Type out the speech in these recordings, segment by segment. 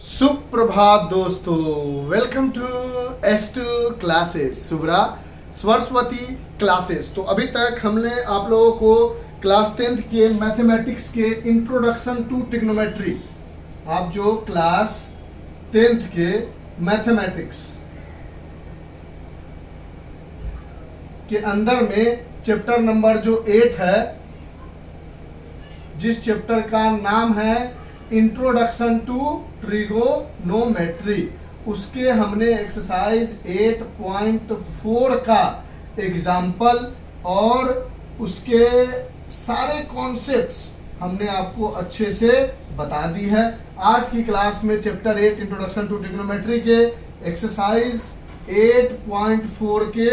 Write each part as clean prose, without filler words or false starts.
सुप्रभात दोस्तों, welcome to S2 classes, Subra Saraswati classes. तो अभी तक हमने आप लोगों को क्लास 10th के मैथमेटिक्स के इंट्रोडक्शन टू ट्रिग्नोमेट्री, आप जो क्लास 10th के मैथमेटिक्स के अंदर में चैप्टर नंबर जो 8 है, जिस चैप्टर का नाम है इंट्रोडक्शन टू ट्रिगोनोमेट्री, उसके हमने एक्सरसाइज 8.4 का एग्जाम्पल और उसके सारे कॉन्सेप्ट्स हमने आपको अच्छे से बता दी है। आज की क्लास में चैप्टर 8 इंट्रोडक्शन टू ट्रिगोनोमेट्री के एक्सरसाइज 8.4 के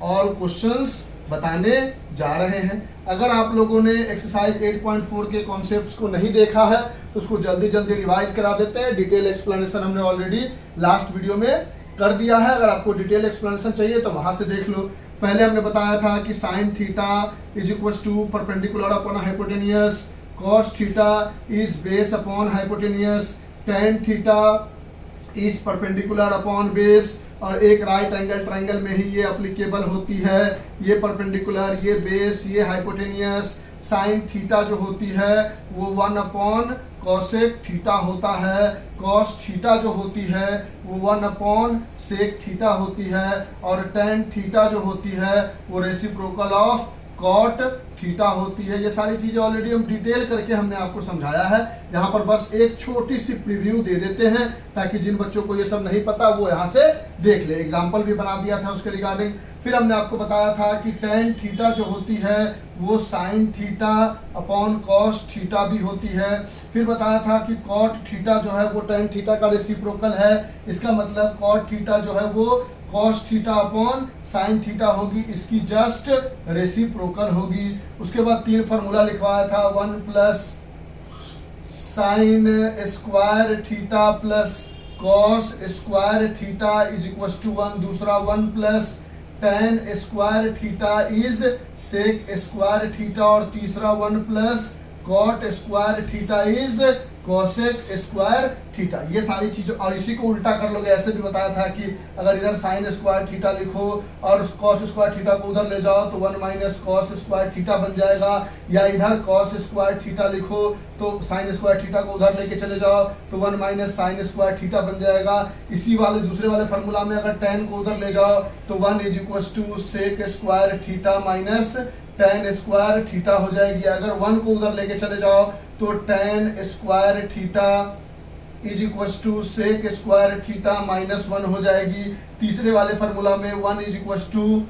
ऑल क्वेश्चंस बताने जा रहे हैं। अगर आप लोगों ने एक्सरसाइज 8.4 के कॉन्सेप्ट्स को नहीं देखा है तो उसको जल्दी जल्दी रिवाइज करा देते हैं। डिटेल एक्सप्लेनेशन हमने ऑलरेडी लास्ट वीडियो में कर दिया है। अगर आपको डिटेल एक्सप्लेनेशन चाहिए तो वहां से देख लो। पहले हमने बताया था कि sine theta is equals to perpendicular upon hypotenuse, cos theta is base upon hypotenuse, tan theta is perpendicular upon base, और एक राइट एंगल ट्रायंगल में ही ये एप्लीकेबल होती है। ये परपेंडिकुलर, ये बेस, ये हाइपोटेनियस। साइन थीटा जो होती है वो 1 अपॉन कॉसेक थीटा होता है। कॉस थीटा जो होती है वो 1 अपॉन सेक थीटा होती है। और टेन थीटा जो होती है वो रेसिप्रोकल ऑफ कॉट थीटा होती है। ये सारी चीजें ऑलरेडी हम डिटेल करके हमने आपको समझाया है। यहाँ पर बस एक छोटी सी प्रीव्यू दे देते हैं ताकि जिन बच्चों को ये सब नहीं पता वो यहाँ से देख ले। एग्जाम्पल भी बना दिया था उसके रिगार्डिंग। फिर हमने आपको बताया था कि टेन थीटा जो होती है वो sign theta upon cos theta भी होती है। फिर बताया था कि कॉट थीटा जो है वो टेन थीटा का रेसिप्रोकल है। इसका मतलब कॉट थीटा जो है वो cos theta upon sine theta होगी, इसकी जस्ट रेसिप्रोकल होगी। उसके बाद 3 फॉर्मूला लिखवाया था, 1 plus sine square theta plus cos square theta is equal to 1। दूसरा 1 plus tan square theta is sec square theta. और तीसरा 1 plus cot square theta is cosec square theta. ये सारी चीजों, और इसी को उल्टा कर लोगे। ऐसे भी बताया था कि अगर इधर साइन स्क्वायर थीटा लिखो और कॉस स्क्वायर थीटा को उधर ले जाओ तो 1 माइनस कॉस स्क्वायर थीटा बन जाएगा। या इधर कॉस स्क्वायर थीटा लिखो तो साइन स्क्वायर थीटा को उधर लेके चले जाओ तो 1 माइनस साइन स्क्वायर थीटा बन जाएगा। इसी वाले दूसरे वाले फॉर्मूला में अगर टेन को उधर ले जाओ तो 1 is equal to sec square theta minus tan square theta हो जाएगी। अगर 1 को उधर लेके चले जाओ तो tan square theta is equal to sec square theta minus 1 हो जाएगी। तीसरे वाले फॉर्मूला में 1 is equal to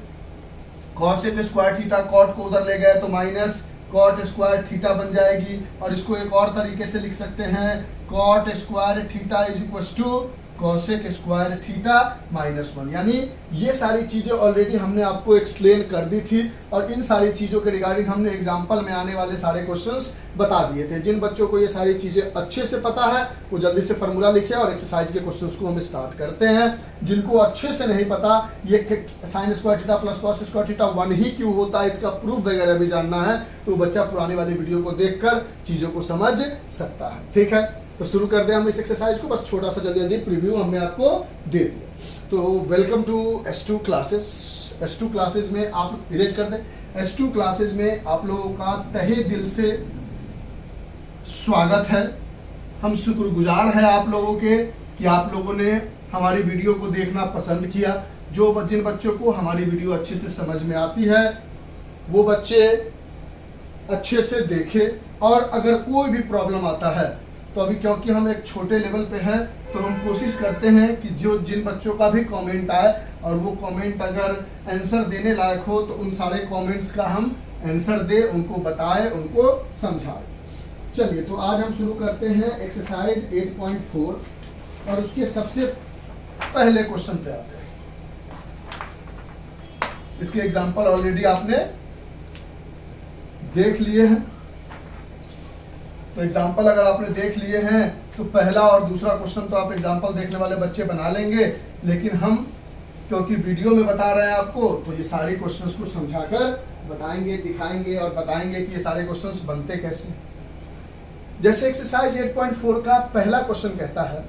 cosec square theta, cot को उधर ले गए तो माइनस कॉट स्क्वायर थीटा बन जाएगी। और इसको एक और तरीके से लिख सकते हैं, cot square theta is equal to cosec square theta minus 1। यानी ये सारी चीजें ऑलरेडी हमने आपको एक्सप्लेन कर दी थी और इन सारी चीजों के रिगार्डिंग हमने एग्जांपल में आने वाले सारे क्वेश्चंस बता दिए थे। जिन बच्चों को ये सारी चीजें अच्छे से पता है वो जल्दी से फॉर्मूला लिखे और एक्सरसाइज के क्वेश्चंस को हम स्टार्ट करते हैं। जिनको अच्छे से नहीं पता ये sign square theta plus cos square theta 1 ही क्यों होता है, इसका प्रूफ वगैरह भी जानना है तो बच्चा पुराने वाली वीडियो को देखकर चीजों को समझ सकता है। ठीक है, तो शुरू कर दें हम इस एक्सरसाइज को। बस छोटा सा जल्दी जल्दी प्रीव्यू हमने आपको दे दिया। तो welcome to S2 classes. S2 classes में आप इरेज कर दें। S2 क्लासेस में आप लोगों का तहे दिल से स्वागत है। हम शुक्रगुजार हैं आप लोगों के कि आप लोगों ने हमारी वीडियो को देखना पसंद किया। जिन बच्चों को हमारी वीडियो अच्छे से समझ में आती है वो बच्चे अच्छे से देखें। और अगर कोई भी प्रॉब्लम आता है तो अभी क्योंकि हम एक छोटे लेवल पे हैं तो हम कोशिश करते हैं कि जिन बच्चों का भी कमेंट आए और वो कमेंट अगर आंसर देने लायक हो तो उन सारे कमेंट्स का हम आंसर दे, उनको बताएं, उनको समझाएं। चलिए, तो आज हम शुरू करते हैं एक्सरसाइज 8.4 और उसके सबसे पहले क्वेश्चन पे आते हैं। इसके एग्जाम्पल ऑलरेडी आपने देख लिए हैं। तो एग्जाम्पल अगर आपने देख लिए हैं तो पहला और दूसरा क्वेश्चन तो आप एग्जाम्पल देखने वाले बच्चे बना लेंगे, लेकिन हम क्योंकि वीडियो में बता रहे हैं आपको तो ये सारे क्वेश्चंस को समझाकर बताएंगे, दिखाएंगे और बताएंगे कि ये सारे क्वेश्चंस बनते कैसे। जैसे एक्सरसाइज 8.4 का पहला क्वेश्चन कहता है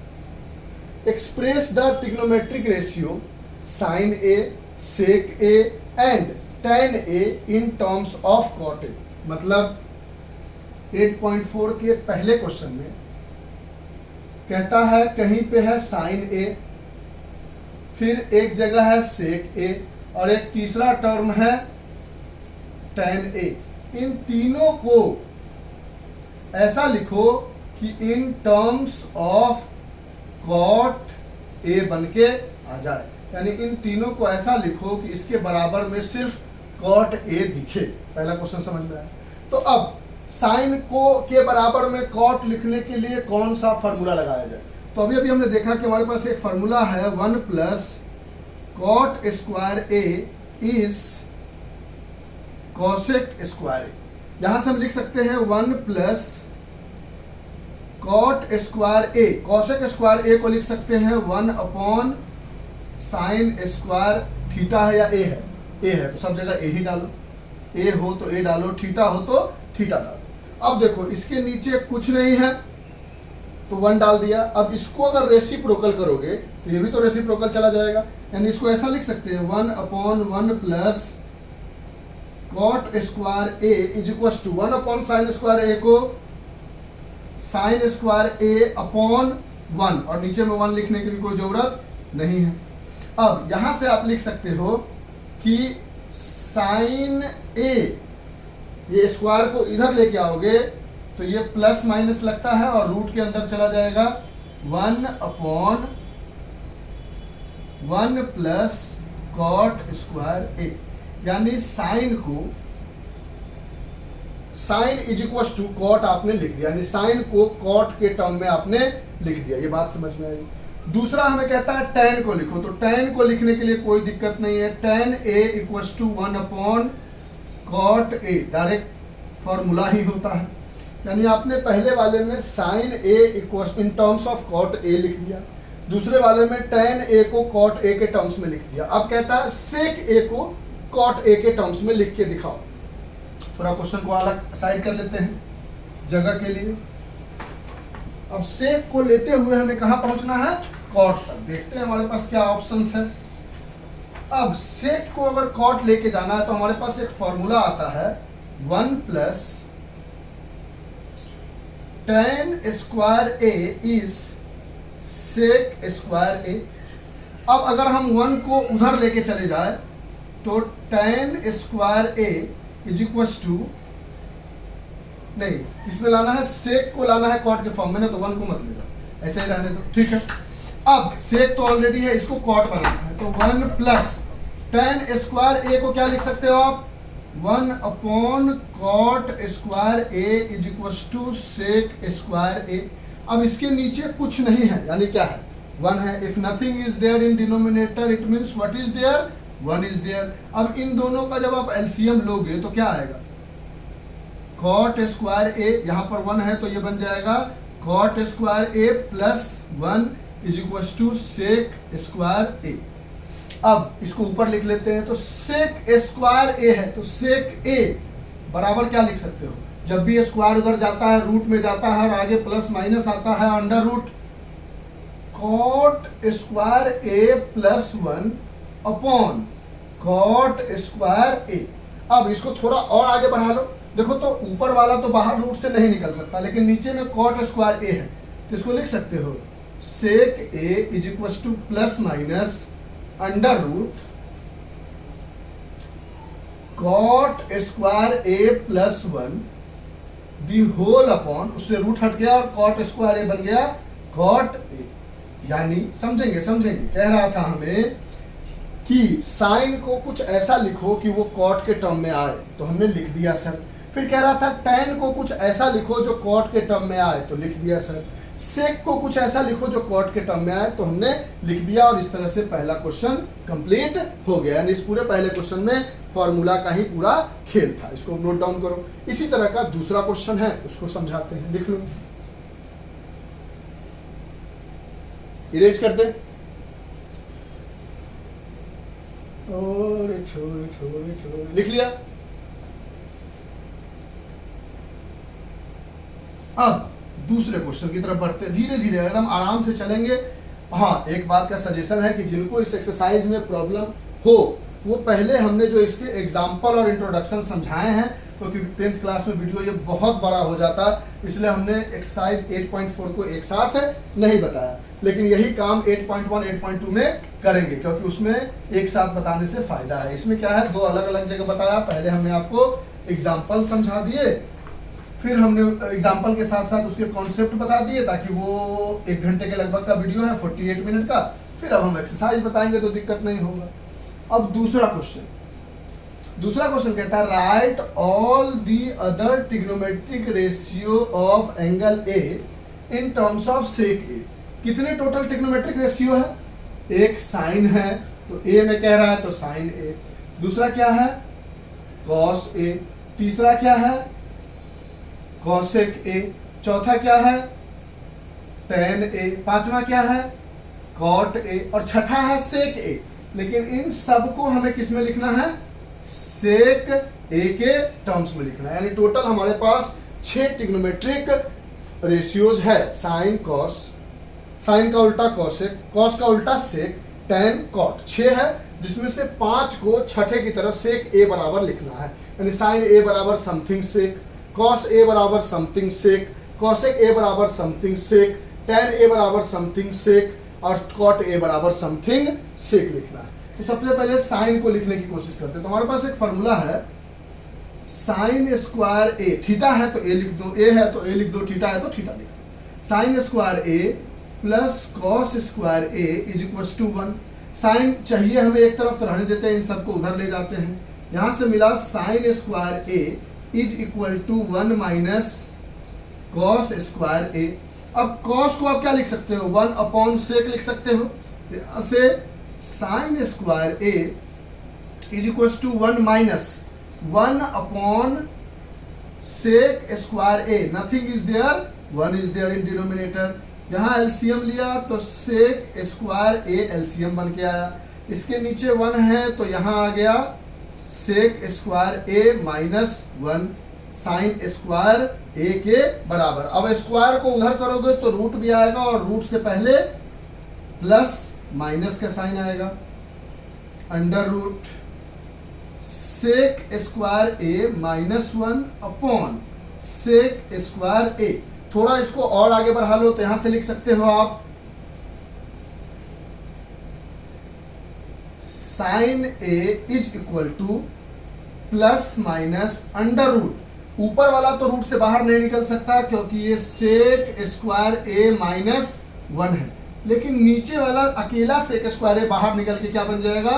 express the trigonometric ratio sine A, sec A and tan A in terms of cot A. मतलब 8.4 के पहले क्वेश्चन में कहता है कहीं पे है साइन ए, फिर एक जगह है सेक ए और एक तीसरा टर्म है tan ए। इन तीनों को ऐसा लिखो कि in terms of cot A बन के आ जाए, यानी इन तीनों को ऐसा लिखो कि इसके बराबर में सिर्फ कॉट ए दिखे। पहला क्वेश्चन समझ में आया। तो अब साइन को के बराबर में कॉट लिखने के लिए कौन सा फार्मूला लगाया जाए? तो अभी अभी हमने देखा कि हमारे पास एक फार्मूला है 1 plus cot square A is cosec square A. यहां से हम लिख सकते हैं 1 plus cot square A, cosec square A को लिख सकते हैं 1 अपॉन साइन स्क्वायर थीटा है या ए है? ए है तो सब जगह ए ही डालो, ए हो तो ए डालो, थीटा हो तो थीटा डालो। अब देखो इसके नीचे कुछ नहीं है तो 1 डाल दिया। अब इसको अगर रेसिप्रोकल करोगे तो ये भी तो रेसिप्रोकल चला जाएगा, यानी इसको ऐसा लिख सकते हैं 1 upon 1 plus cot square A is equal to 1 upon sine square A को साइन स्क्वायर ए अपॉन 1, और नीचे में 1 लिखने की भी कोई जरूरत नहीं है। अब यहां से आप लिख सकते हो कि साइन ए, ये स्क्वायर को इधर लेके आओगे तो ये प्लस माइनस लगता है और रूट के अंदर चला जाएगा 1 upon 1 plus cot square A, यानी साइन को sine is equal to cot आपने लिख दिया, यानी साइन को कॉट के टर्म में आपने लिख दिया। ये बात समझ में आई। दूसरा हमें कहता है tan को लिखो, तो tan को लिखने के लिए कोई दिक्कत नहीं है। tan a equals to 1 upon cot a, direct formula ही होता है। यानी आपने पहले वाले में sine a equals in terms of cot a लिख दिया, दूसरे वाले में tan a को कॉट a के टर्म्स में लिख दिया। अब कहता है सेक a को कॉट a के टर्म्स में लिख के दिखाओ। थोड़ा क्वेश्चन को अलग साइड कर लेते हैं जगह के लिए। अब सेक को लेते हुए हमें कहां पहुंचना है? कॉट तक। देखते हैं हमारे पास क्या ऑप्शंस है। अब सेक को अगर कॉट लेके जाना है तो हमारे पास एक फॉर्मूला आता है 1 plus tan square A is sec square A. अब अगर हम 1 को उधर लेके चले जाए तो tan square A is equal to, नहीं किसमें लाना है? सेक को लाना है कॉट के फॉर्म में ना, तो 1 को मत लेना, ऐसे ही रहने दो, ठीक है। अब सेक तो ऑलरेडी है, इसको कॉट बनाना है, तो 1 प्लस tan स्क्वायर ए को क्या लिख सकते हो आप? 1 upon cot square A is equal to sec square A. अब इसके नीचे कुछ नहीं है, यानी क्या है? 1 है। If nothing is there in denominator it means what is there? 1 is there. अब इन दोनों का जब आप एलसीएम लोगे तो क्या आएगा? कॉट स्क्वायर ए, यहां पर 1 है तो ये बन जाएगा cot square A plus 1 is equal to sec square A. अब इसको ऊपर लिख लेते हैं, तो सेक स्क्वायर ए है तो सेक ए बराबर क्या लिख सकते हो? जब भी स्क्वायर उधर जाता है रूट में जाता है और आगे प्लस माइनस आता है under root cot square A plus 1 upon cot square A. अब इसको थोड़ा और आगे बढ़ा लो, देखो तो ऊपर वाला तो बाहर रूट से नहीं निकल सकता, लेकिन नीचे में कॉट स्क्वायर ए है तो इसको लिख सकते हो sec A is equal to plus minus under root cot square A plus 1 the whole upon, उससे रूट हट गया और कॉट स्क्वायर ए बन गया कॉट ए। यानी समझेंगे कह रहा था हमें कि साइन को कुछ ऐसा लिखो कि वो कॉट के टर्म में आए, तो हमने लिख दिया सर। फिर कह रहा था tan को कुछ ऐसा लिखो जो कॉट के टर्म में आए, तो लिख दिया सर। सेक को कुछ ऐसा लिखो जो कॉट के टर्म में आए, तो हमने लिख दिया। और इस तरह से पहला क्वेश्चन कंप्लीट हो गया। यानी इस पूरे पहले क्वेश्चन में फॉर्मूला का ही पूरा खेल था। इसको नोट डाउन करो। इसी तरह का दूसरा क्वेश्चन है, उसको समझाते हैं, लिख लो, इरेज करते हैं। छोड़े लिख लिया। अब दूसरे क्वेश्चन की तरफ बढ़ते हैं, धीरे धीरे एकदम आराम से चलेंगे हाँ, एक बात का सजेशन है कि जिनको इस एक्सरसाइज में प्रॉब्लम हो वो पहले हमने जो इसके एग्जाम्पल और इंट्रोडक्शन समझाए हैं, क्योंकि 10th क्लास में वीडियो ये बहुत बड़ा हो जाता, इसलिए हमने एक्सरसाइज 8.4 को एक साथ नहीं बताया, लेकिन यही काम 8.1 8.2 में करेंगे, क्योंकि उसमें एक साथ बताने से फायदा है। इसमें क्या है, दो अलग अलग जगह बताया, पहले हमने आपको एग्जाम्पल समझा दिए, फिर हमने एग्जाम्पल के साथ साथ उसके कॉन्सेप्ट बता दिए, ताकि वो 1 घंटे के लगभग का वीडियो है 48 मिनट का, फिर अब हम एक्सरसाइज बताएंगे तो दिक्कत नहीं होगा। अब दूसरा क्वेश्चन कहता है write all the other trigonometric ratio of angle A in terms of sec A. कितने टोटल ट्रिग्नोमेट्रिक रेशियो है? एक साइन है तो ए में कह रहा है तो साइन ए, दूसरा क्या है कॉस ए, तीसरा क्या है कॉसेक ए, चौथा क्या है टेन ए, पांचवा क्या है कॉट ए, और छठा है सेक ए। लेकिन इन सब को हमें किस में लिखना है? सेक ए के टर्म्स में लिखना है। यानी टोटल हमारे पास 6 ट्रिग्नोमेट्रिक रेशियोज है। साइन कॉस, साइन का उल्टा कॉसेक, कॉस का उल्टा सेक, टेन कॉट, 6 है, जिसमें से 5 को छठे की तरह सेक ए बराबर लिखना है। यानी साइन ए बराबर समथिंग सेक, कॉस ए बराबर समथिंग सेक, कॉसेक ए बराबर समथिंग सेक, टेन ए बराबर समथिंग सेक, और कॉट ए बराबर समथिंग सेक लिखना है। तो सबसे पहले साइन को लिखने की कोशिश करते हैं। तो हमारे पास एक फॉर्मूला है साइन स्क्वायर ए, थीटा है तो ए लिख दो, ए है तो ए लिख दो, थीटा है तो थीटा लिख दो। Sine square A plus cos square A is equal to 1। Sine चाहिए हमें एक तरफ तो रहने देते हैं, इन सबको उधर ले जाते हैं। यहां से मिला sine square A is equal to 1 minus cos square A. अब कॉस को आप क्या लिख सकते हो? 1 अपॉन सेक लिख सकते हो। से sine square A is equal to 1 minus 1 upon sec square A, nothing is there, 1 is there in denominator. यहां एलसीएम लिया तो सेक स्क्वायर ए एलसीएम बन के आया, इसके नीचे 1 है तो यहां आ गया सेक square A minus 1 sign square ए के बराबर। अब स्क्वायर को उधर करोगे तो रूट भी आएगा, और रूट से पहले प्लस माइनस का साइन आएगा, under root sec square A minus 1 upon sec square ए। थोड़ा इसको और आगे बढ़ा लो तो यहां से लिख सकते हो आप sine A is equal to plus minus under root, ऊपर वाला तो रूट से बाहर नहीं निकल सकता क्योंकि ये सेक स्क्वायर ए माइनस 1 है, लेकिन नीचे वाला अकेला सेक स्क्वायर ए बाहर निकल के क्या बन जाएगा?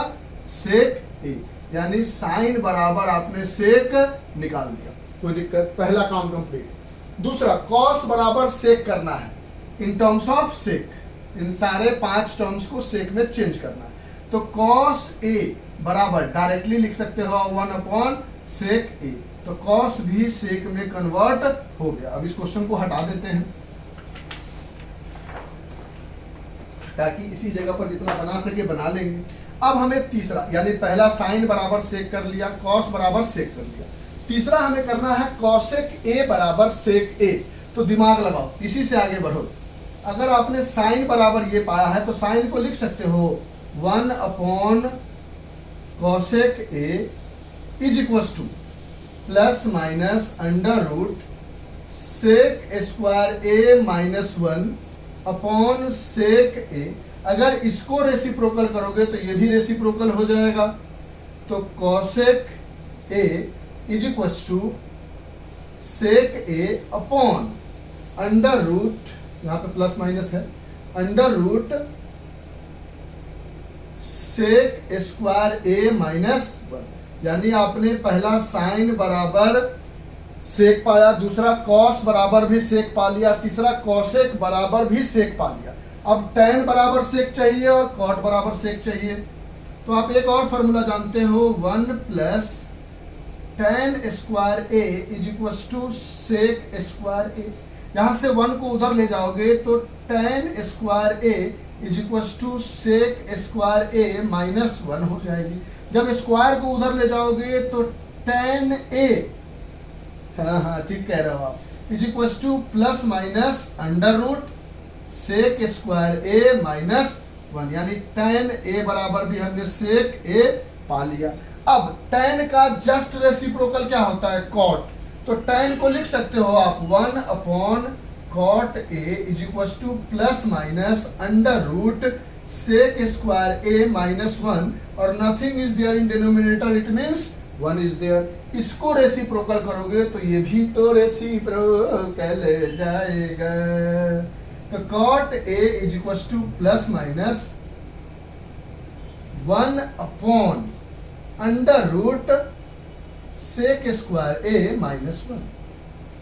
सेक ए। यानी साइन बराबर आपने सेक निकाल दिया, कोई दिक्कत, पहला काम कंप्लीट। दूसरा कॉस बराबर सेक करना है इन टर्म्स ऑफ सेक, इन सारे 5 टर्म्स को सेक में चेंज करना है। तो कॉस ए बराबर डायरेक्टली लिख सकते हो 1 अपॉन सेक ए, तो कॉस भी सेक में कन्वर्ट हो गया। अब इस क्वेश्चन को हटा देते हैं ताकि इसी जगह पर जितना बना सके बना लेंगे। अब हमें तीसरा, यानी पहला साइन बराबर सेक कर लिया, कॉस बराबर सेक कर लिया, तीसरा हमें करना है कॉसेक ए बराबर सेक ए। तो दिमाग लगाओ, इसी से आगे बढ़ो। अगर आपने साइन बराबर ये पाया है तो साइन को लिख सकते हो 1 upon cosec A is equal to plus minus under root sec square A minus 1 upon sec A. अगर इसको रेसिप्रोकल करोगे तो ये भी रेसिप्रोकल हो जाएगा, तो cosec A is equal to sec A upon under root, यहां पे प्लस माइनस है, under root sec square A minus 1। यानी आपने पहला साइन बराबर सेक पाया, दूसरा कॉस बराबर भी सेक पा लिया, तीसरा कॉसेक बराबर भी सेक पा लिया। अब टेन बराबर सेक चाहिए और कॉट बराबर सेक चाहिए, तो आप एक और फॉर्मूला जानते हो 1 plus tan square A is equal to sec square A. यहां से 1 को उधर ले जाओगे तो tan square A is equal to sec square A minus 1 हो जाएगी। जब स्क्वायर को उधर ले जाओगे तो टेन ए, हाँ ठीक कह रहे हो आप, is equal to plus minus under root sec square A minus 1, यानी tan ए बराबर भी हमने सेक ए पा लिया। अब tan का जस्ट रेसिप्रोकल क्या होता है? cot। तो tan को लिख सकते हो आप 1 upon cot a is equal to plus minus under root sec square A minus 1, और nothing is there in denominator, it means 1 is there. इसको रेसिप्रोकल करोगे तो ये भी तो रेसिप्रोकल जाएगा। तो cot a is equal to plus minus 1 upon under root sec square A minus 1,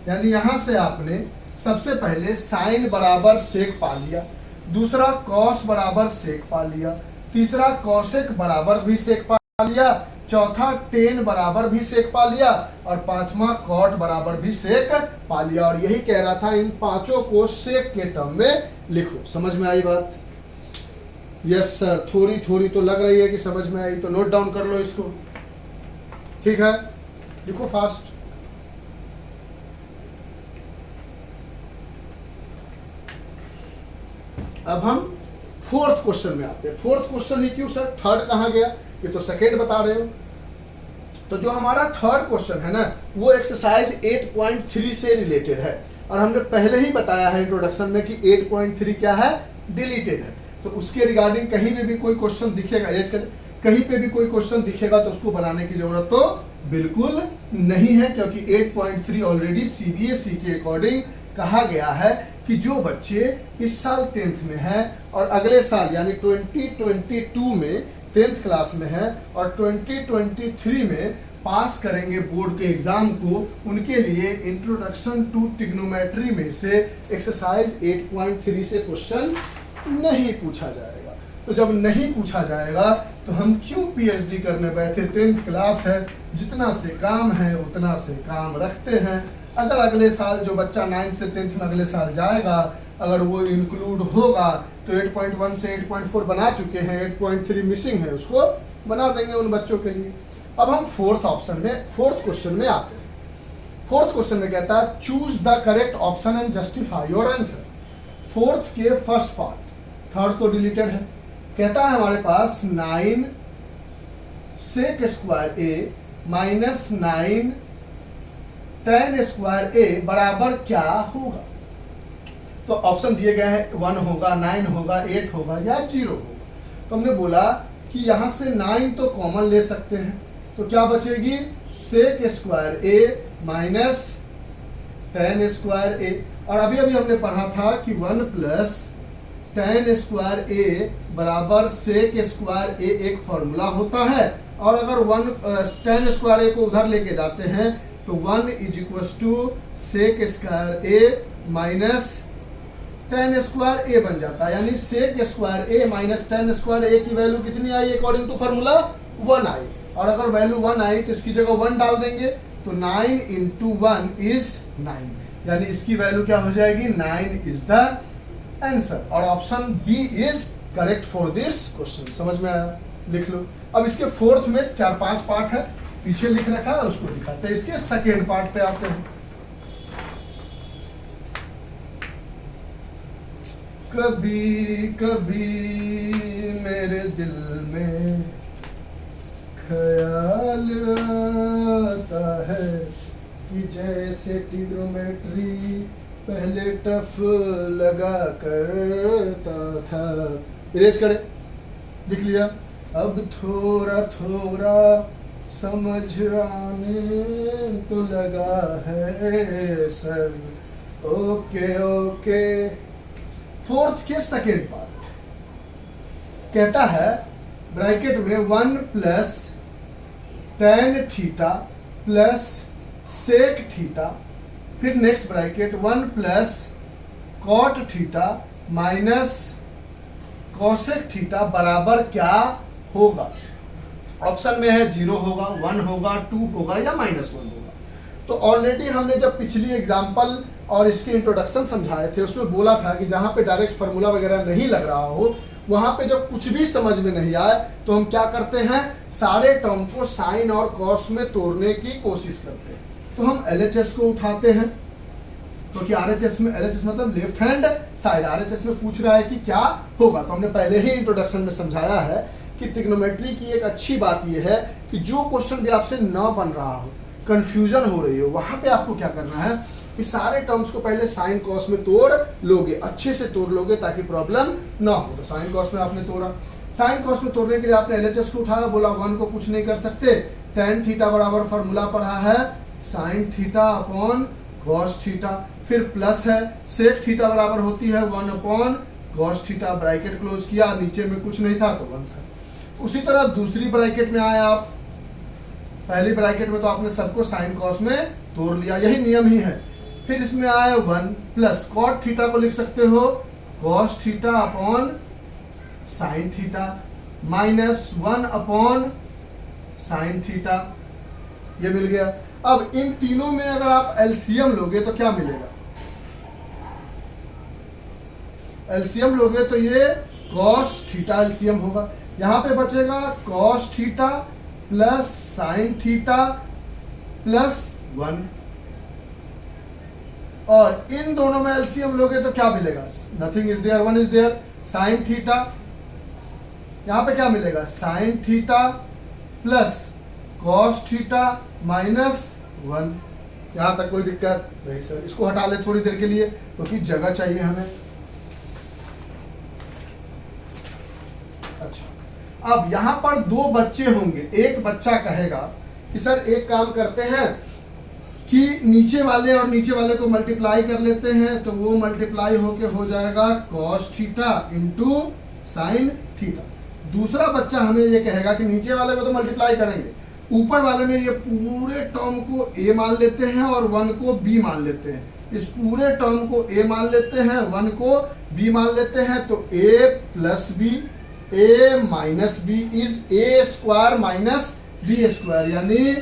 यानी यहां से आपने सबसे पहले साइन बराबर सेक पा लिया, दूसरा कॉस बराबर सेक पा लिया, तीसरा कॉसेक बराबर भी सेक पा लिया, चौथा टेन बराबर भी सेक पा लिया, और पांचवा कॉट बराबर भी सेक पा लिया। और यही कह रहा था इन पांचों को सेक के टर्म में लिखो। समझ में आई बात? यस सर, थोड़ी थोड़ी तो लग रही है कि समझ में आई, तो नोट डाउन कर लो इसको। ठीक है, लिखो फास्ट। अब हम फोर्थ क्वेश्चन में आते हैं। फोर्थ क्वेश्चन ही क्यों सर, थर्ड कहां गया? ये तो सेकेंड बता रहे हो। तो जो हमारा थर्ड क्वेश्चन है ना, वो एक्सरसाइज 8.3 से रिलेटेड है, और हमने पहले ही बताया है इंट्रोडक्शन में कि 8.3 क्या है? डिलीटेड है। तो उसके रिगार्डिंग कहीं पे भी कोई क्वेश्चन दिखेगा, कहीं पे भी कोई क्वेश्चन दिखेगा तो उसको बनाने की जरूरत तो बिल्कुल नहीं है, क्योंकि 8.3 ऑलरेडी सीबीएसई के अकॉर्डिंग कहा गया है कि जो बच्चे इस साल 10th में हैं और अगले साल यानी 2022 में 10th क्लास में है और 2023 में पास करेंगे बोर्ड के एग्जाम को, उनके लिए इंट्रोडक्शन टू ट्रिग्नोमेट्री में से एक्सरसाइज 8.3 से क्वेश्चन नहीं पूछा जाएगा। तो जब नहीं पूछा जाएगा तो हम क्यों पीएचडी करने बैठे? 10th क्लास है, जितना से काम है उतना से काम रखते हैं। अगर अगले साल जो बच्चा 9th से 10th में अगले साल जाएगा, अगर वो इंक्लूड होगा तो 8.1 से 8.4 बना चुके हैं, 8.3 मिसिंग है, उसको बना देंगे उन बच्चों के लिए। अब हम फोर्थ क्वेश्चन में आते हैं। फोर्थ क्वेश्चन में कहता है choose the correct option and justify your answer. Fourth के फर्स्ट पार्ट, थर्ड तो डिलीटेड है। कहता है हमारे पास 9 सेक square A minus 9 tan square ए बराबर क्या होगा? तो ऑप्शन दिए गए हैं 1 होगा, 9 होगा, 8 होगा या 0 होगा। तो हमने बोला कि यहां से 9 तो कॉमन ले सकते हैं, तो क्या बचेगी? सेक square A minus tan square A. और अभी हमने पढ़ा था कि 1 प्लस tan स्क्वायर ए बराबर सेक स्क्वायर ए एक फॉर्मूला होता है, और अगर 1 tan स्क्वायर ए को उधर लेके जाते हैं तो 1 is equal to sec square A minus tan square A बन जाता है। यानी sec square A minus tan square A की वैल्यू कितनी आई? अकॉर्डिंग टू फॉर्मूला 1 आई, और अगर वैल्यू 1 आई तो इसकी जगह 1 डाल देंगे, तो 9 इंटू 1 इज 9, यानी इसकी वैल्यू क्या हो जाएगी? 9 इज द आंसर, और option B is correct for this question. समझ में आया? लिख लो। अब इसके फोर्थ में 4-5 पार्ट है, पीछे लिख रखा है, उसको दिखाते हैं। इसके सेकेंड पार्ट पे आते हैं। कभी कभी मेरे दिल में ख्याल आता है कि जैसे ट्रिग्नोमेट्री पहले टफ लगा करता था। इरेज करें, लिख लिया। अब थोड़ा थोड़ा समझ आने तो लगा है सर। Okay okay. फोर्थ के सेकेंड पार्ट कहता है ब्रैकेट में 1 plus tan theta plus sec theta, फिर next bracket 1 plus cot theta minus cosec theta बराबर क्या होगा? ऑप्शन में है 0 होगा, 1 होगा, 2 होगा या -1 होगा। तो ऑलरेडी हमने जब पिछली एग्जांपल और इसके इंट्रोडक्शन समझाए थे, उसमें बोला था कि जहां पे डायरेक्ट फार्मूला वगैरह नहीं लग रहा हो, वहां पे जब कुछ भी समझ में नहीं आए तो हम क्या करते हैं? सारे टर्म को साइन और कॉस में तोड़ने की कोशिश करते हैं। तो हम LHS को उठाते हैं, क्योंकि RHS में LHS मतलब लेफ्ट हैंड साइड, RHS में पूछ रहा है कि क्या होगा। तो हमने पहले ही इंट्रोडक्शन में समझाया है कि ट्रिग्नोमेट्री की एक अच्छी बात यह है कि जो क्वेश्चन भी आपसे न बन रहा हो, कंफ्यूजन हो रही हो, वहां पे आपको क्या करना है कि सारे टर्म्स को पहले साइन कॉस में तोड़ लोगे, अच्छे से तोड़ लोगे ताकि प्रॉब्लम ना हो। तो साइन कॉस में आपने तोड़ा, साइन कॉस में तोड़ने के लिए आपने LHS को उठाया, बोला 1 को कुछ नहीं कर सकते, tan थीटा बराबर फॉर्मूला पढ़ा है sign theta upon cos theta, फिर प्लस है सेक थीटा बराबर होती है 1 upon cos theta, bracket close किया, नीचे में कुछ नहीं था तो 1 था। उसी तरह दूसरी ब्रैकेट में आए आप, पहली ब्रैकेट में तो आपने सबको साइन कॉस में तोड़ लिया, यही नियम ही है। फिर इसमें आया 1 प्लस कॉट थीटा को लिख सकते हो cos theta upon sine theta minus 1 upon sine theta, ये मिल गया। अब इन तीनों में अगर आप एलसीएम लोगे तो क्या मिलेगा, एलसीएम लोगे तो ये कॉस थीटा एलसीएम होगा, यहां पे बचेगा cos theta plus sine theta plus 1, और इन दोनों में एलसीएम लोगे तो क्या मिलेगा, nothing is there, 1 is there, sine theta, यहां पे क्या मिलेगा sine theta plus cos theta minus 1। यहां तक कोई दिक्कत नहीं सर, इसको हटा ले थोड़ी देर के लिए क्योंकि जगह चाहिए हमें। अच्छा, अब यहां पर 2 बच्चे होंगे, एक बच्चा कहेगा कि सर एक काम करते हैं कि नीचे वाले और नीचे वाले को मल्टीप्लाई कर लेते हैं, तो वो मल्टीप्लाई होके हो जाएगा cos theta into sine theta. दूसरा बच्चा हमें ये कहेगा कि नीचे वाले को तो मल्टीप्लाई करेंगे, ऊपर वाले में ये पूरे टर्म को a मान लेते हैं और 1 को b मान लेते हैं, इस पूरे टर्म को a मान लेते हैं, 1 को b मान लेते हैं, तो a plus b, a minus b is a square minus b square, यानी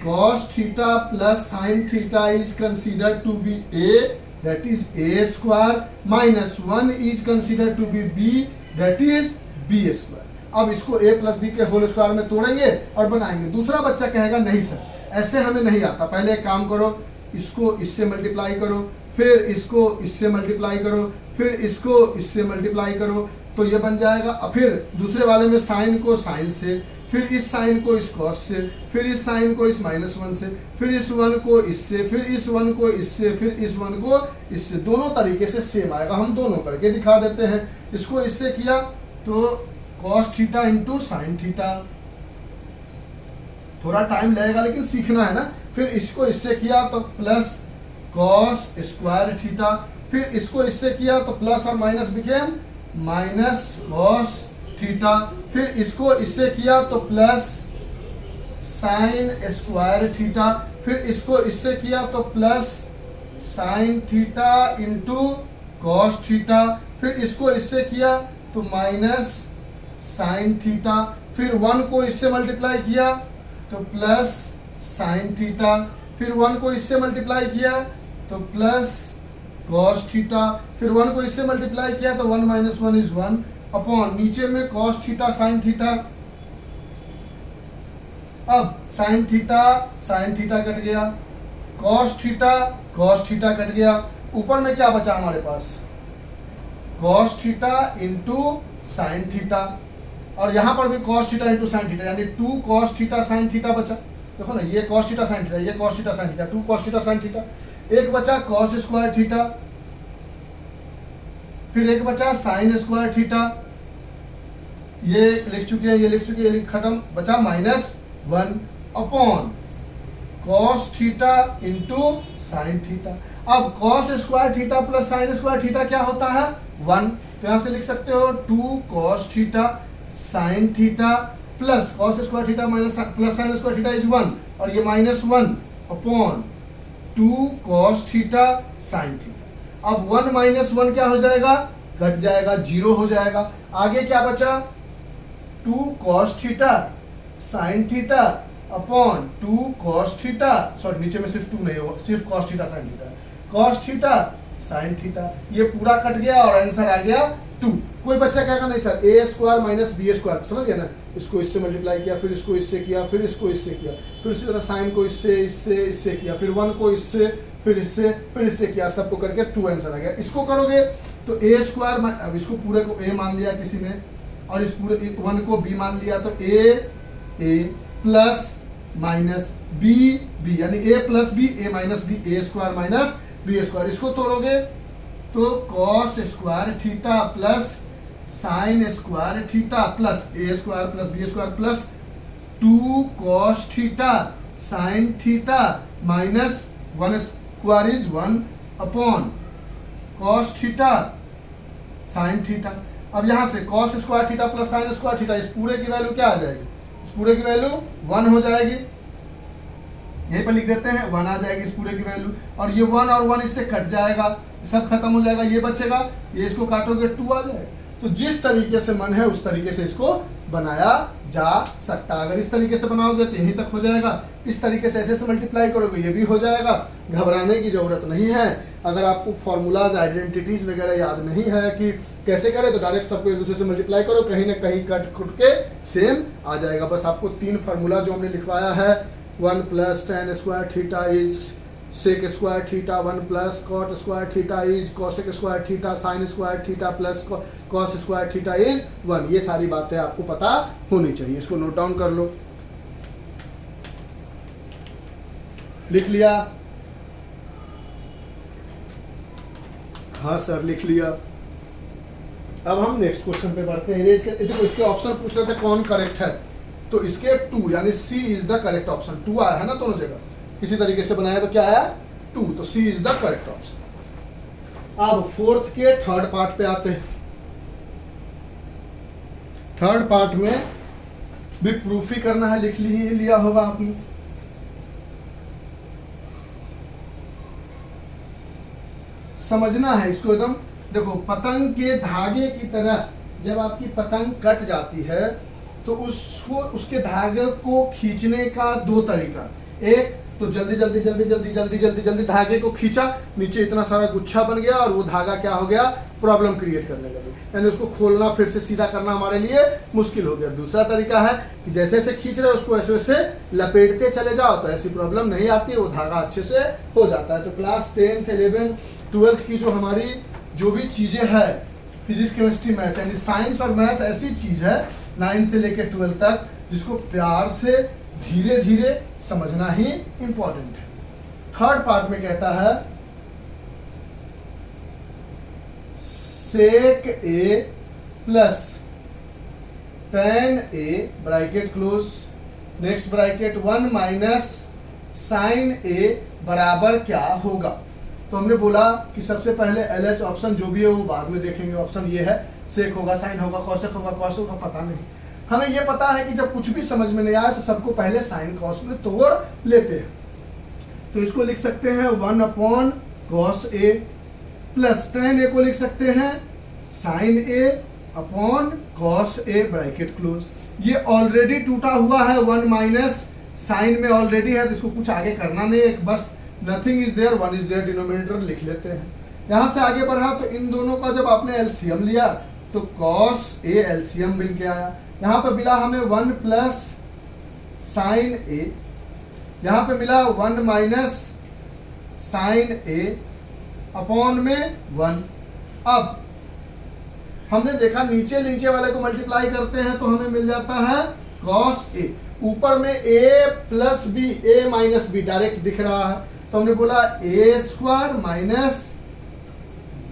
cos theta plus sin theta is considered to be a, that is a square, minus 1 is considered to be b, that is b square। अब इसको a plus B के whole square में तोड़ेंगे और बनाएंगे। दूसरा बच्चा कहेगा नहीं सर ऐसे हमें नहीं आता, पहले एक काम करो, इसको इससे मल्टीप्लाई करो, फिर इसको इससे मल्टीप्लाई करो, फिर इसको इससे मल्टीप्लाई करो, तो ये बन जाएगा। फिर दूसरे वाले में साइन को साइन से, फिर इस साइन को इस कॉस से, फिर इस साइन को इस माइनस 1 से, फिर इस 1 को इससे, फिर इस 1 को इससे, फिर इस 1 को इससे, दोनों तरीके से सेम आएगा। हम दोनों करके दिखा देते हैं। इसको इससे किया तो cos theta into sine theta, थोड़ा टाइम लगेगा लेकिन सीखना है ना। फिर इसको इससे किया तो प्लस cos स्क्वायर थीटा, फिर इसको इससे किया तो प्लस और minus became minus cos theta, फिर इसको इससे किया तो प्लस साइन स्क्वायर थीटा, फिर इसको इससे किया तो plus sine theta into cos theta, फिर इसको इससे किया तो माइनस साइन थीटा, फिर 1 को इससे मल्टीप्लाई किया तो प्लस साइन थीटा, फिर 1 को इससे मल्टीप्लाई किया तो प्लस कॉस थीटा, फिर 1 को इससे मल्टीप्लाई किया तो 1 माइनस 1 इज 1 अपॉन नीचे में कॉस थीटा साइन थीटा। अब साइन थीटा कट गया, कॉस थीटा कट गया, ऊपर में क्या बचा हमारे पास cos theta into sine theta, और यहां पर भी cos theta into sine theta, यानी 2 कॉस थीटा साइन थीटा बचा। देखो ना, ये कॉस थीटा साइन थीटा, ये cos theta sine theta, 2 cos theta sine theta, एक बचा कॉस स्क्वायर थीटा, फिर एक बचा साइन स्क्वायर थीटा, ये लिख चुके हैं, ये लिख चुके हैं, ये खत्म, बचा minus 1 upon cos theta into sine theta. अब cos square theta plus sine square theta क्या होता है 1, तो यहां से लिख सकते हो 2 cos theta sine theta plus cos square theta minus plus sine square theta is 1, और ये minus 1 upon 2 cos theta sine theta. अब 1 माइनस 1 क्या हो जाएगा, कट जाएगा, 0 हो जाएगा। आगे क्या बचा 2 cos theta sine theta upon 2 cos theta, sorry नीचे में सिर्फ 2 नहीं होगा, सिर्फ cos theta sine theta, cos theta sine theta, ये पूरा कट गया और आंसर आ गया 2। कोई बच्चा कहेगा नहीं sir a square minus B square, समझ गया ना, इसको इससे मल्टीप्लाई किया, फिर इसको इससे किया, फिर इसको इससे किया, फिर उसी तरह साइन को इससे किया, फिर 1 को इससे, फिर इससे किया, सबको करके 2 आंसर आ गया। इसको करोगे तो ए स्क्वायर, अब इसको पूरे को ए मान लिया किसी ने, और इस पूरे 1 को बी मान लिया, तो ए प्लस माइनस बी यानी A plus B, A minus B, A square minus B square. इसको तोड़ोगे तो cos square theta plus sine square theta plus A square plus B square plus 2 cos theta sine theta minus 1 square is 1 upon cos theta sine theta. अब यहां से cos square theta plus sine square theta, इस पूरे की value क्या आ जाएगी? इस पूरे की वैल्यू 1 हो जाएगी, यहीं पर लिख देते हैं 1 आ जाएगी इस पूरे की वैल्यू, और ये 1 और 1 इससे कट जाएगा, सब खत्म हो जाएगा, ये बचेगा, ये इसको काटोगे 2 आ जाएगा। तो जिस तरीके से मन है उस तरीके से इसको बनाया जा सकता है। अगर इस तरीके से बनाओगे तो यहीं तक हो जाएगा, इस तरीके से ऐसे मल्टीप्लाई करोगे ये भी हो जाएगा, घबराने की जरूरत नहीं है। अगर आपको फॉर्मूलाज आइडेंटिटीज वगैरह याद नहीं है कि कैसे करें, तो डायरेक्ट सबको एक दूसरे से मल्टीप्लाई करो, कहीं ना कहीं कट खुट के सेम आ जाएगा। बस आपको 3 फार्मूला जो हमने लिखवाया है, 1 plus tan square theta is sec square theta, 1 plus cot square theta is cosec square theta, sin square theta plus cos square theta is 1। ये सारी बातें आपको पता होनी चाहिए। इसको नोट डाउन कर लो। लिख लिया? हाँ सर लिख लिया। अब हम नेक्स्ट क्वेश्चन पे बढ़ते हैं। देखो इसके ऑप्शन पूछ रहे थे कौन करेक्ट है, तो इसके 2 यानी सी इज द करेक्ट ऑप्शन। 2 आया है ना दोनों जगह, इसी तरीके से बनाया तो क्या आया? 2, तो सी इज द करेक्ट ऑप्शन। अब 4th के 3rd पार्ट पे आते हैं। 3rd पार्ट में भी प्रूफ ही करना है, लिख लिया होगा आपने। समझना है इसको एकदम। देखो पतंग के धागे की तरह जब आपकी पतंग कट जाती है तो उसको, उसके धागे को खींचने का 2 तरीका। एक तो जल्दी धागे को खींचा, नीचे इतना सारा गुच्छा बन गया और वो धागा क्या हो गया? प्रॉब्लम क्रिएट करने लगे, यानी उसको खोलना फिर से सीधा करना हमारे लिए मुश्किल हो गया। दूसरा तरीका है कि जैसे जैसे खींच रहे हो उसको ऐसे वैसे लपेटते चले जाओ, तो ऐसी प्रॉब्लम नहीं आती, वो धागा अच्छे से हो जाता है। तो क्लास 10th 11 12th की जो हमारी जो भी चीज़ें है, फिजिक्स केमिस्ट्री मैथ, यानी साइंस और मैथ ऐसी चीज़ है 9 से लेकर 12 तक, जिसको प्यार से धीरे धीरे समझना ही इंपॉर्टेंट है। 3rd पार्ट में कहता है sec A plus tan A bracket close, next bracket 1 minus sine A बराबर क्या होगा। तो हमने बोला कि सबसे पहले LH ऑप्शन जो भी है वो बाद में देखेंगे। ऑप्शन ये है सेक होगा, साइन होगा, कॉसेक होगा, कॉस होगा, पता नहीं। हमें ये पता है कि जब कुछ भी समझ में नहीं आया तो सबको पहले साइन कॉस में तोड़ लेते हैं। तो इसको लिख सकते हैं 1 upon cos A plus tan ए को लिख सकते हैं sign A upon cos A bracket close. ये ऑलरेडी टूटा हुआ है, 1 माइनस साइन में ऑलरेडी है, तो इसको कुछ आगे करना नहीं है, बस nothing is there 1 is there, denominator लिख लेते हैं। यहां से आगे बढ़ा तो इन दोनों का जब आपने एलसीएम लिया तो कॉस ए एलसीएम मिल के आया। यहाँ पे मिला हमें 1 प्लस साइन ए, यहाँ पे मिला 1 माइनस साइन ए अपॉन में 1। अब हमने देखा नीचे नीचे वाले को मल्टीप्लाई करते हैं तो हमें मिल जाता है कॉस ए, ऊपर में ए plus B, A minus B direct दिख रहा है, तो हमने बोला ए स्क्वायर माइनस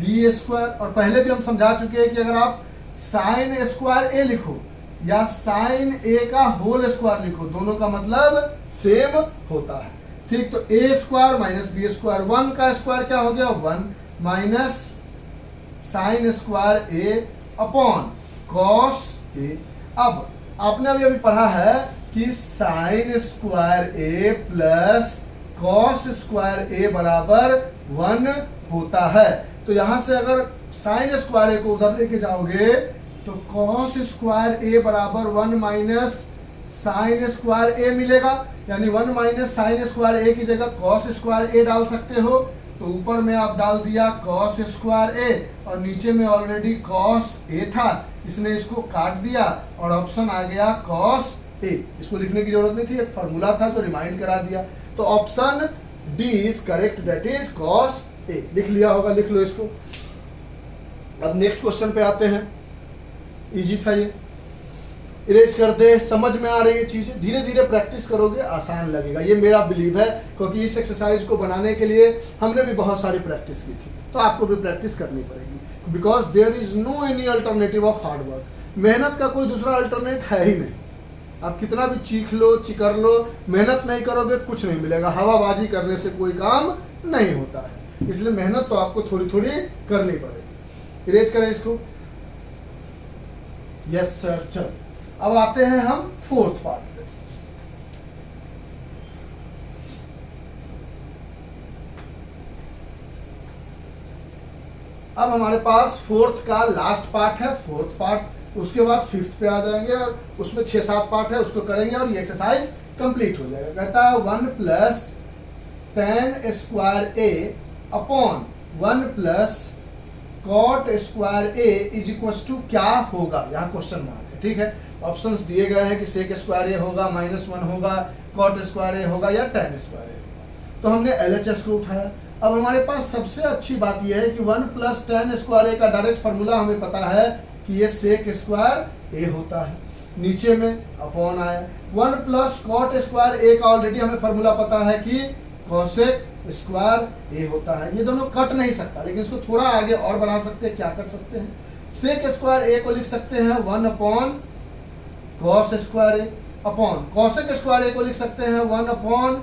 बी स्क्वायर। और पहले भी हम समझा चुके हैं कि अगर आप साइन स्क्वायर ए लिखो या साइन ए का होल स्क्वायर लिखो, दोनों का मतलब सेम होता है। ठीक, तो ए स्क्वायर माइनस बी स्क्वायर, 1 का स्क्वायर क्या हो गया 1 minus sign square A upon cos ए। अब आपने अभी पढ़ा है कि sign square A plus cos square ए बराबर 1 होता है। तो यहां से अगर साइन स्क्वायर ए को उधर लेके जाओगे तो कॉस स्क्वायर ए बराबर 1 माइनस साइन स्क्वायर ए मिलेगा, यानी 1 माइनस साइन स्क्वायर ए की जगह कॉस स्क्वायर ए डाल सकते हो। तो ऊपर में आप डाल दिया कॉस स्क्वायर ए और नीचे में ऑलरेडी कॉस ए था, इसने इसको काट दिया और ऑप्शन आ गया कॉस ए। इसको लिखने की जरूरत नहीं थी, एक फार्मूला था जो रिमाइंड करा दिया। तो option D is correct, that is cos A. लिख लिया होगा, लिख लो इसको। अब नेक्स्ट क्वेश्चन पे आते हैं, इजी था ये, इरेज कर दे। समझ में आ रही है चीजें, धीरे धीरे प्रैक्टिस करोगे आसान लगेगा, ये मेरा बिलीव है, क्योंकि इस एक्सरसाइज को बनाने के लिए हमने भी बहुत सारी प्रैक्टिस की थी, तो आपको भी प्रैक्टिस करनी पड़ेगी, because there is no any alternative of hard work. मेहनत का कोई दूसरा अल्टरनेट है ही नहीं। आप कितना भी चीख लो, चिकर लो, मेहनत नहीं करोगे कुछ नहीं मिलेगा। हवाबाजी करने से कोई काम नहीं होता है, इसलिए मेहनत तो आपको थोड़ी थोड़ी करनी पड़ेगी। इरेज करें इसको। Yes sir. चलो अब आते हैं हम फोर्थ पार्ट पे। अब हमारे पास फोर्थ का लास्ट पार्ट है, फोर्थ पार्ट, उसके बाद फिफ्थ पे आ जाएंगे और उसमें 6-7 पार्ट है, उसको करेंगे और ये एक्सरसाइज कंप्लीट हो जाएगा। कहता है 1 + tan square A upon 1 + cot square A is equal to क्या होगा, यहाँ क्वेश्चन मार्क है, ठीक है। ऑप्शंस दिए गए हैं कि sec स्क्वायर ए होगा, -1 होगा, cot स्क्वायर ए होगा या tan स्क्वायर ए होगा। तो हमने LHS को उठाया। अब हमारे पास सबसे अच्छी बात यह है कि 1 + tan स्क्वायर ए का डायरेक्ट फार्मूला हमें पता है कि ये sec स्क्वायर ए होता है, नीचे में अपॉन आया। 1 + cot स्क्वायर ए का ऑलरेडी हमें फार्मूला पता है कि cosec स्क्वायर ए होता है। ये दोनों कट नहीं सकता, लेकिन इसको थोड़ा आगे और बढ़ा सकते हैं। क्या कर सकते हैं, sec स्क्वायर ए को लिख सकते हैं 1 cos square A upon cosec square A को लिख सकते हैं 1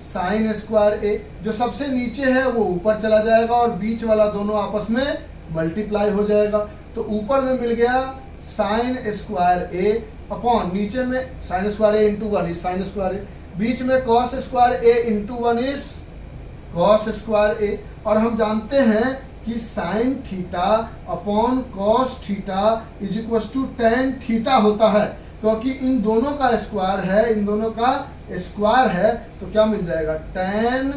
sin स्क्वायर ए। जो सबसे नीचे है वो ऊपर चला जाएगा और बीच वाला दोनों आपस में मल्टीप्लाई हो जाएगा। तो ऊपर में मिल गया sin स्क्वायर ए अपॉन नीचे में sin square A into 1 is sin square A, बीच में cos square A into 1 is cos square A. और हम जानते हैं कि sin theta upon cos theta is equal to tan theta होता है, क्योंकि इन दोनों का स्क्वायर है, इन दोनों का स्क्वायर है, तो क्या मिल जाएगा tan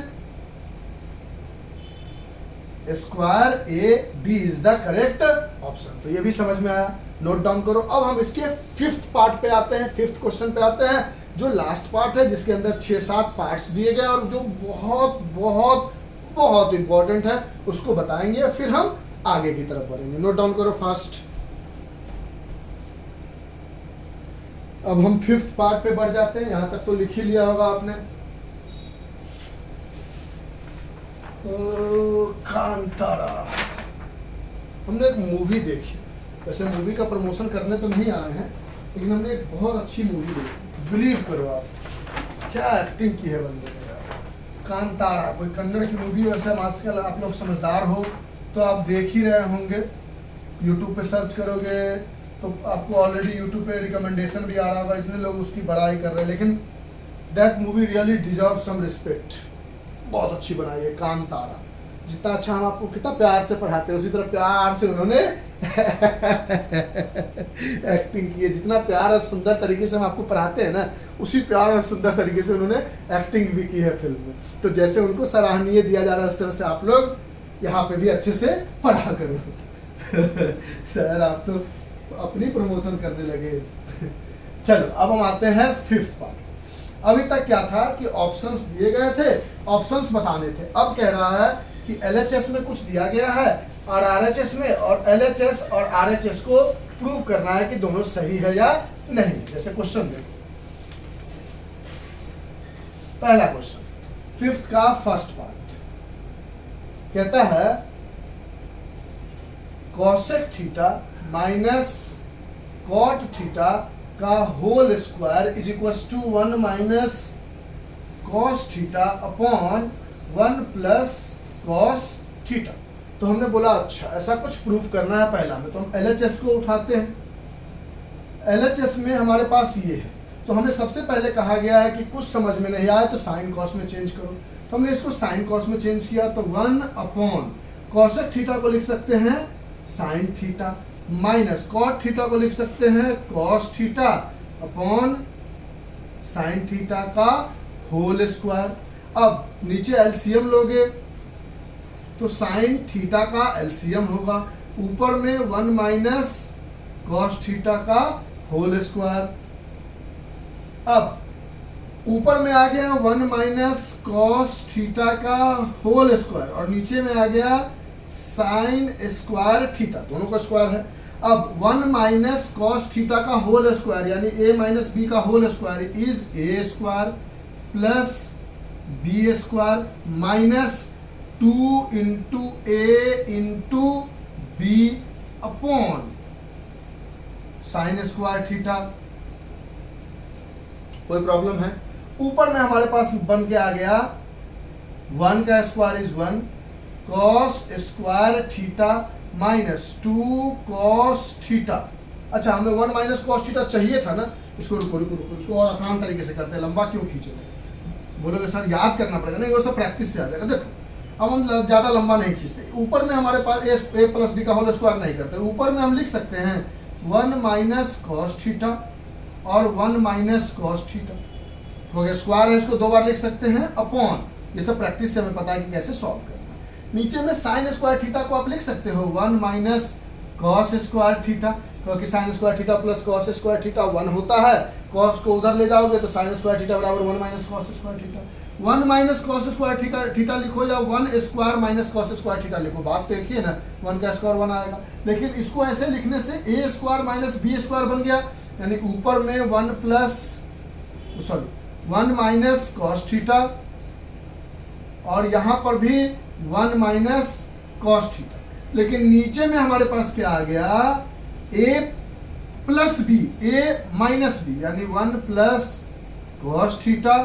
square A. B is the correct option. तो ये भी समझ में आया, नोट डाउन करो। अब हम इसके फिफ्थ पार्ट पे आते हैं, फिफ्थ क्वेश्चन पे आते हैं, जो लास्ट पार्ट है, जिसके अंदर 6-7 पार्ट्स दिए गए और जो बहुत बहुत बहुत इंपॉर्टेंट है, उसको बताएंगे, फिर हम आगे की तरफ बढ़ेंगे। नोट डाउन करो फास्ट। अब हम फिफ्थ पार्ट पे बढ़ जाते हैं, यहां तक तो लिख ही लिया होगा आपने। कांतारा, हमने एक मूवी देखी, वैसे मूवी का प्रमोशन करने तो नहीं आए हैं, लेकिन हमने एक बहुत अच्छी मूवी देखी। बिलीव करो आप, क्या एक्टिंग की है बंदे ने यार। कांतारा कोई कन्नड़ की मूवी, वैसे आजकल आप लोग समझदार हो तो आप देख ही रहे होंगे, यूट्यूब पे सर्च करोगे तो आपको ऑलरेडी यूट्यूब पे रिकमेंडेशन भी आ रहा होगा, इतने लोग उसकी बड़ाई कर रहे हैं। लेकिन that movie really deserve some respect. बहुत अच्छी बनाई है कांतारा। जितना अच्छा हम आपको कितना प्यार से पढ़ाते हैं, उसी तरह प्यार से उन्होंने एक्टिंग की है। जितना प्यार और सुंदर तरीके से हम आपको पढ़ाते हैं ना, उसी प्यार और सुंदर तरीके से उन्होंने एक्टिंग भी की है फिल्म में। तो जैसे उनको सराहनीय दिया जा रहा है, उस तरह से आप लोग यहाँ पे भी अच्छे से पढ़ा करो। सर आप तो अपनी प्रमोशन करने लगे। चलो अब हम आते हैं फिफ्थ पार्ट। अभी तक क्या था कि ऑप्शंस दिए गए थे, ऑप्शंस बताने थे। अब कह रहा है कि LHS में कुछ दिया गया है और RHS में, और LHS और RHS को प्रूव करना है कि दोनों सही है या नहीं। जैसे क्वेश्चन देखो, पहला क्वेश्चन फिफ्थ का फर्स्ट पार्ट कहता है cosec theta minus cot theta का whole square is equal to 1 minus cos theta upon 1 plus cos theta. तो हमने बोला अच्छा ऐसा कुछ प्रूफ करना है पहला में, तो हम LHS को उठाते हैं। LHS में हमारे पास ये है, तो हमें सबसे पहले कहा गया है कि कुछ समझ में नहीं आया तो साइन कॉस में चेंज करो। तो हमने इसको साइन कॉस में चेंज किया, तो 1 अपॉन cosec थीटा को लिख सकते हैं sine theta, minus cot theta को लिख सकते हैं cos theta upon sine theta का होल स्क्वायर। अब नीचे एलसीएम लोगे तो साइन थीटा का एलसीएम होगा, ऊपर में 1 माइनस cos थीटा का होल स्क्वायर। अब ऊपर में आ गया 1 माइनस कॉस थीटा का होल स्क्वायर और नीचे में आ गया साइन स्क्वायर थीटा, दोनों का स्क्वायर है। अब 1 माइनस कॉस थीटा का होल स्क्वायर यानी a माइनस बी का whole square is a square plus B square minus 2 into A into B upon sine square theta. कोई प्रॉब्लम है? ऊपर में हमारे पास बन के आ गया 1 का square is 1 cos square theta minus 2 cos theta. अच्छा, हमें 1 माइनस कॉस थीटा चाहिए था ना, इसको रुको रुको रुको, इसको और आसान तरीके से करते हैं, लंबा क्यों खींचेंगे? बोलोगे सर याद करना पड़ेगा, नहीं वो सब प्रैक्टिस से आ जाएगा। देखो अब हम ज़्यादा लंबा नहीं खींचते, ऊपर में हमारे पास ए प्लस बी का होल स्क्वायर नहीं करते, ऊपर में हम लिख सकते हैं 1 माइनस कॉस थीटा और 1 माइनस कॉस थीटा हो गया, स्क्वायर है इसको 2 बार लिख सकते हैं अपॉन, ये सब प्रैक्टिस से हमें पता है कि कैसे सॉल्व करना है। नीचे में साइन स्क्वायर थीटा को आप लिख सकते हो 1 माइनस कॉस स्क्वायर थीटा, क्योंकि sign square theta plus cos square theta 1 होता है, कॉस को उधर ले जाओगे तो साइन स्क्वायर थीटा बराबर 1 minus cos square theta. 1 minus cos square theta लिखो या 1 square minus cos square theta लिखो, बात तो एक ही है ना, 1 का स्क्वायर 1 आएगा। लेकिन इसको ऐसे लिखने से ए स्क्वायर माइनस बी स्क्वायर बन गया, यानी ऊपर में 1 माइनस कॉस थीटा और यहां पर भी 1 माइनस कॉस थीटा, लेकिन नीचे में हमारे पास क्या आ गया a plus B, a minus B, यानी 1 plus cos theta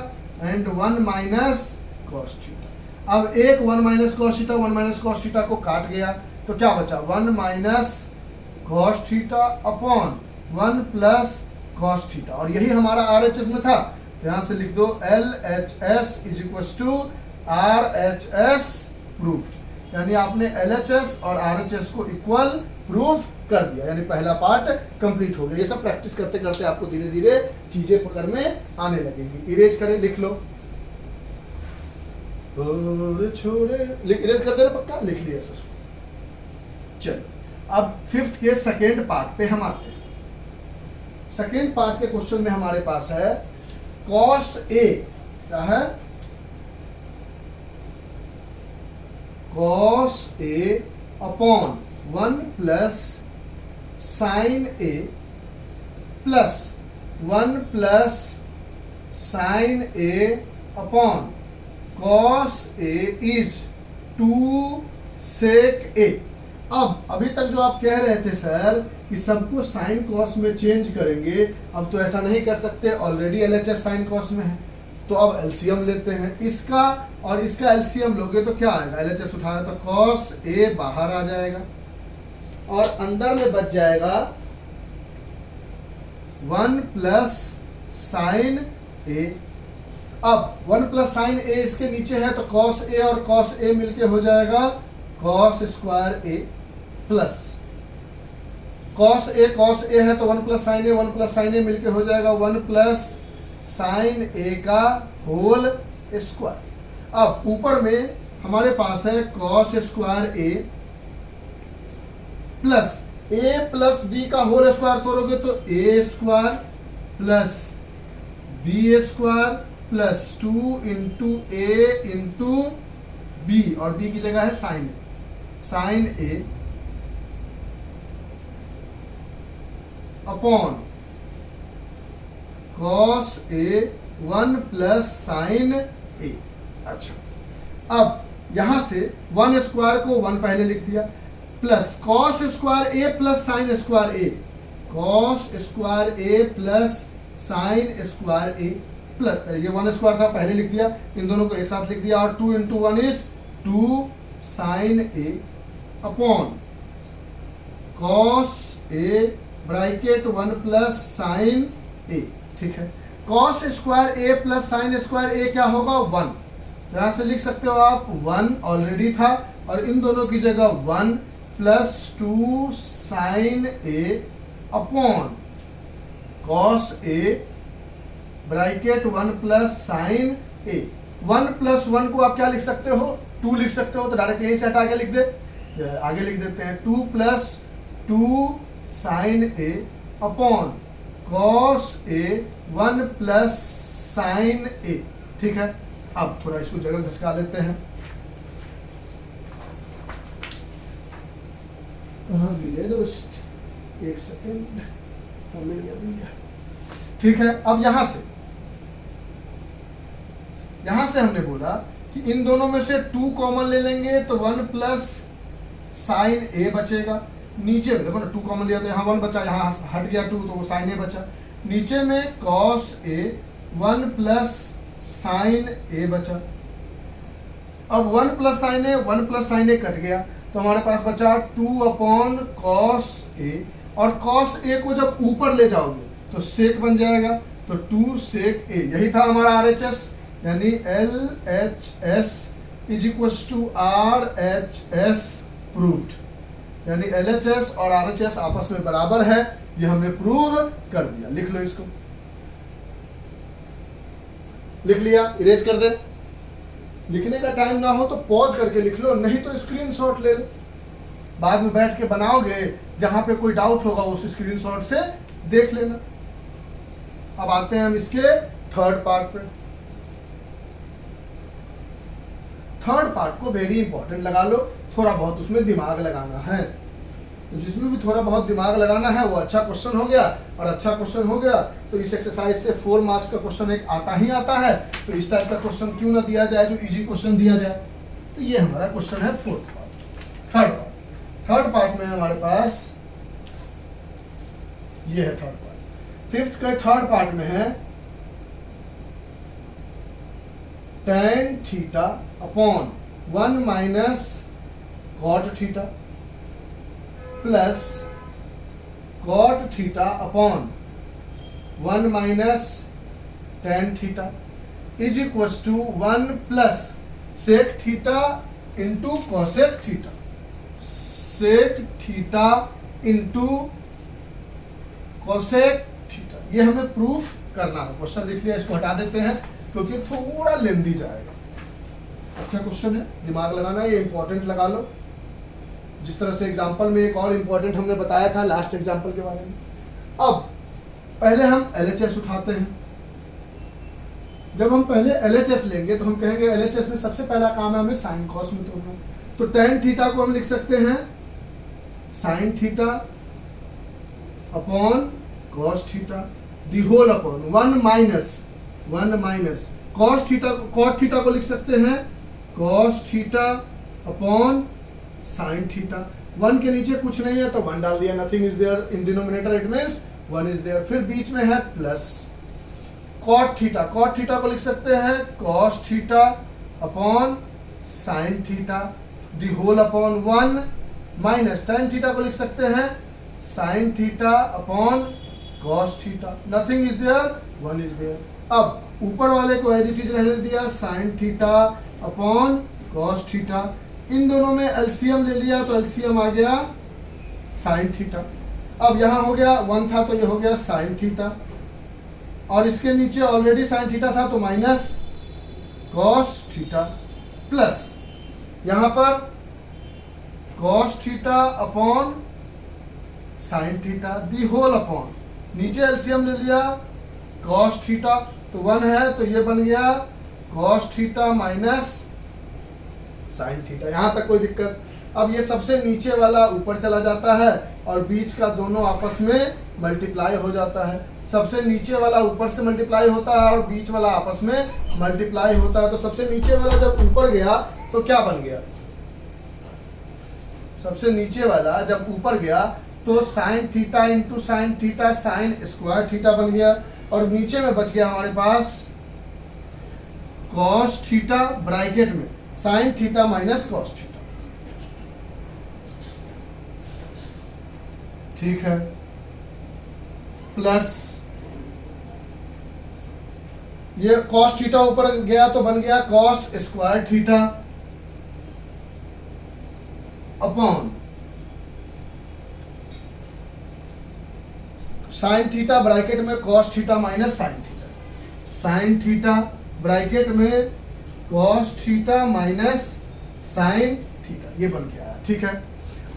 and 1 minus cos theta. अब एक 1 minus cos theta 1 minus cos theta को काट गया तो क्या बचा 1 minus cos theta upon 1 plus cos theta, और यही हमारा RHS में था, तो यहां से लिख दो LHS is equal to RHS proved, यानी आपने LHS और RHS को इक्वल प्रूफ कर दिया, यानी पहला पार्ट कंप्लीट हो गया। ये सब प्रैक्टिस करते करते आपको धीरे धीरे चीजें पकड़ में आने लगेगी। इरेज करें, लिख लो, छोड़े इरेज कर देना पक्का, लिख लिया सर। चलो अब 5th के सेकेंड पार्ट पे हम आते हैं। सेकेंड पार्ट के क्वेश्चन में हमारे पास है cos A, क्या है cos A upon 1 plus sine A plus 1 plus sine A upon cos A is 2 sec A। अब अभी तक जो आप कह रहे थे सर कि सबको साइन कॉस में चेंज करेंगे, अब तो ऐसा नहीं कर सकते, ऑलरेडी LHS साइन कॉस में है, तो अब एलसीएम लेते हैं इसका और इसका एलसीएम लोगे तो क्या आएगा, LHS उठाया तो cos A बाहर आ जाएगा और अंदर में बच जाएगा 1 प्लस साइन A। अब 1 प्लस साइन A इसके नीचे है तो cos A और cos A मिलके हो जाएगा cos square A plus cos A है तो 1 plus sine A, 1 plus sine A मिलके हो जाएगा 1 प्लस साइन A का होल स्क्वायर। अब ऊपर में हमारे पास है cos square A plus A plus B का होल स्क्वायर तोड़ोगे तो A square plus B square plus 2 into A into B, और B की जगह है sine A upon cos A 1 plus sine A। अच्छा, अब यहां से 1 स्क्वायर को 1 पहले लिख दिया plus cos square A plus sine square A, cos square A plus sine square A plus, ये 1 स्क्वायर था पहले लिख दिया, इन दोनों को एक साथ लिख दिया और 2 into 1 is 2 sine A upon cos A bracket 1 plus sine A। ठीक है, cos square A plus sine square A क्या होगा 1, तो यहां से लिख सकते हो आप 1 ऑलरेडी था और इन दोनों की जगह 1 plus 2 sine A upon cos A bracket 1 plus sine A। 1 plus 1 को आप क्या लिख सकते हो 2 लिख सकते हो, तो डायरेक्ट यहीं से हटा के लिख दे, आगे लिख देते हैं 2 plus 2 sine A upon cos A 1 plus sine A. ठीक है, अब थोड़ा इसको जगह घसका लेते हैं। कहाँ गए दोस्त, एक सेकेंड, मिल गया। ठीक है, अब यहां से हमने बोला कि इन दोनों में से 2 कॉमन ले लेंगे तो 1 प्लस साइन ए बचेगा। नीचे में देखो ना 2 कॉमन लिया तो यहाँ 1 बचा, यहाँ हट गया 2 तो वो साइन ए बचा। नीचे में कॉस ए 1 प्लस साइन ए बचा। अब 1 प्लस साइन ए कट गया तो हमारे पास बचा 2 अपॉन कॉस ए, और कॉस ए को जब ऊपर ले जाओगे तो सेक बन जाएगा, तो 2 सेक ए। यही था हमारा RHS, यानी LHS is equal to RHS proved, यानी LHS और RHS आपस में बराबर है, ये हमने प्रूव कर दिया। लिख लो इसको, लिख लिया, इरेज कर दे। लिखने का टाइम ना हो तो पॉज करके लिख लो, नहीं तो स्क्रीनशॉट ले लो, बाद में बैठ के बनाओगे, जहां पे कोई डाउट होगा उस स्क्रीनशॉट से देख लेना। अब आते हैं हम इसके थर्ड पार्ट पे। थर्ड पार्ट को वेरी इंपॉर्टेंट लगा लो, थोड़ा बहुत उसमें दिमाग लगाना है, तो जिसमें भी थोड़ा बहुत दिमाग लगाना है वो अच्छा क्वेश्चन हो गया, और अच्छा क्वेश्चन हो गया तो इस एक्सरसाइज से 4 मार्क्स का क्वेश्चन एक आता ही आता है, तो इस टाइप का क्वेश्चन क्यों ना दिया जाए जो इजी क्वेश्चन दिया जाए। तो ये हमारा क्वेश्चन है फोर्थ पार्ट। थर्ड पार्ट में हमारे पास ये है थर्ड पार्ट। फिफ्थ का थर्ड पार्ट में है tan theta upon 1 minus cot theta plus cot theta upon 1 minus tan theta is equal to 1 plus sec theta into cosec theta. sec theta into cosec theta, ये हमें proof करना है। Question लिख लिया, इसको हटा देते हैं क्योंकि थोड़ा लेंदी जाएगा। अच्छा क्वेश्चन है, दिमाग लगाना, ये इंपॉर्टेंट लगा लो। जिस तरह से एग्जांपल में एक और इंपॉर्टेंट हमने बताया था लास्ट एग्जांपल के बारे में। अब पहले हम LHS उठाते हैं। जब हम पहले LHS लेंगे तो हम कहेंगे LHS में सबसे पहला काम है हमें साइन कॉस में तोड़ना। तो tan थीटा को हम लिख सकते हैं sine theta upon cos theta the whole upon 1 minus cos theta, cot theta को लिख सकते हैं cos theta upon sine theta. 1 के नीचे कुछ नहीं है तो 1 डाल दिया, nothing is there in denominator, it means 1 is there. फिर बीच में है plus cot theta, cot theta को लिख सकते हैं cos theta upon sine theta the whole upon 1 minus tan theta को लिख सकते हैं sine theta upon cos theta, nothing is there, 1 is there. अब ऊपर वाले को एज इट इज रहने दिया sine theta upon cos theta. इन दोनों में एलसीएम ले लिया तो एलसीएम आ गया साइन थीटा। अब यहां हो गया 1 था तो ये हो गया साइन थीटा, और इसके नीचे ऑलरेडी साइन थीटा था तो माइनस कॉस थीटा प्लस यहां पर cos theta upon sine theta the whole upon, नीचे एलसीएम ले लिया कॉस थीटा तो 1 है तो ये बन गया cos theta minus sine theta. यहां तक कोई दिक्कत? अब ये सबसे नीचे वाला ऊपर चला जाता है और बीच का दोनों आपस में मल्टीप्लाई हो जाता है। सबसे नीचे वाला ऊपर से मल्टीप्लाई होता है और बीच वाला आपस में मल्टीप्लाई होता है। तो सबसे नीचे वाला जब ऊपर गया तो क्या बन गया? सबसे नीचे वाला जब ऊपर गया तो sign theta into sine theta sign square theta बन गया, और नीचे में बच गया हमारे पास कॉस थीटा ब्रैकेट में sine theta minus cos theta. ठीक है, प्लस ये कॉस थीटा ऊपर गया तो बन गया cos square theta upon sine theta bracket में cos theta minus sine theta, sine theta bracket में cos theta minus sine theta, ये बन गया है। ठीक है,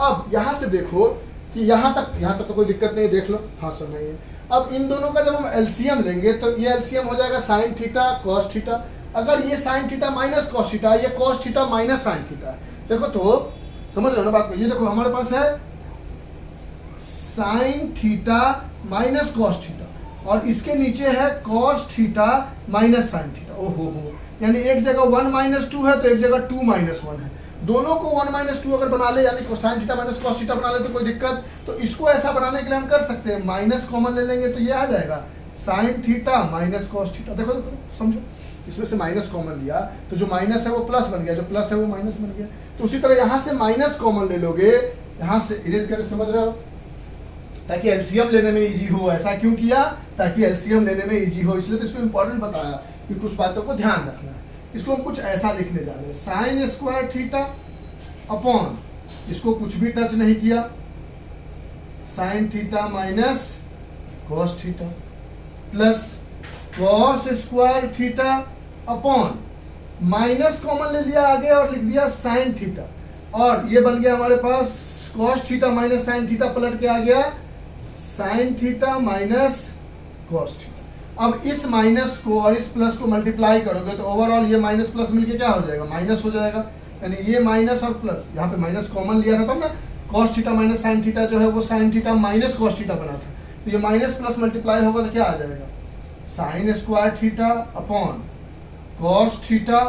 अब यहां से देखो कि यहाँ तक तो कोई दिक्कत नहीं, देख लो। हाँ सर नहीं है। अब इन दोनों का जब हम एलसीएम लेंगे तो ये एलसीएम हो जाएगा साइन थीटा कॉस थीटा। अगर ये sine theta minus cos theta, ये cos theta minus sine theta, देखो तो समझ रहे हो ना बात को। ये देखो हमारे पास है sign theta minus cos theta और इसके नीचे है cos theta minus sine theta. ओहो हो, यानी एक जगह 1 - 2 है तो एक जगह 2 - 1 है। दोनों को 1 - 2 अगर बना ले, यानी sine theta minus cos theta बना ले तो कोई दिक्कत, तो इसको ऐसा बनाने के लिए हम कर सकते हैं माइनस कॉमन ले लेंगे तो ये आ जाएगा sign theta minus cos theta. देखो देखो समझो, इसमें से माइनस कॉमन लिया तो जो माइनस है वो प्लस बन गया, जो प्लस है वो माइनस बन गया। तो उसी तरह यहाँ से माइनस कॉमन ले लोगे, यहाँ से इरेज करके, समझ रहे हो, ताकि एलसीएम लेने में इजी हो। ऐसा क्यों किया? ताकि एलसीएम लेने में इजी हो, इसलिए तो इसको इंपॉर्टेंट बताया कि कुछ बातों को ध्यान रखना है। इसको हम कुछ ऐसा लिखने जा रहे हैं, साइन स्क्वायर थीटा अपॉन, इसको कुछ भी टच नहीं किया, sign theta minus cos theta plus cos square theta upon, minus common ले लिया आगे और लिख दिया साइन थीटा, और ये बन गया हमारे पास cos theta minus sine theta, पलट के आ गया sine theta minus cos theta. अब इस माइनस को और इस प्लस को मल्टीप्लाई करोगे तो ओवरऑल ये माइनस प्लस मिलके क्या हो जाएगा? माइनस हो जाएगा। यानी ये माइनस और प्लस, यहाँ पे माइनस कॉमन लिया था तब ना, cos theta minus sine theta जो है वो sign theta minus cos theta बना था, तो ये माइनस प्लस मल्टीप्लाई होगा तो क्या आ जाएगा? Sign square theta upon cos theta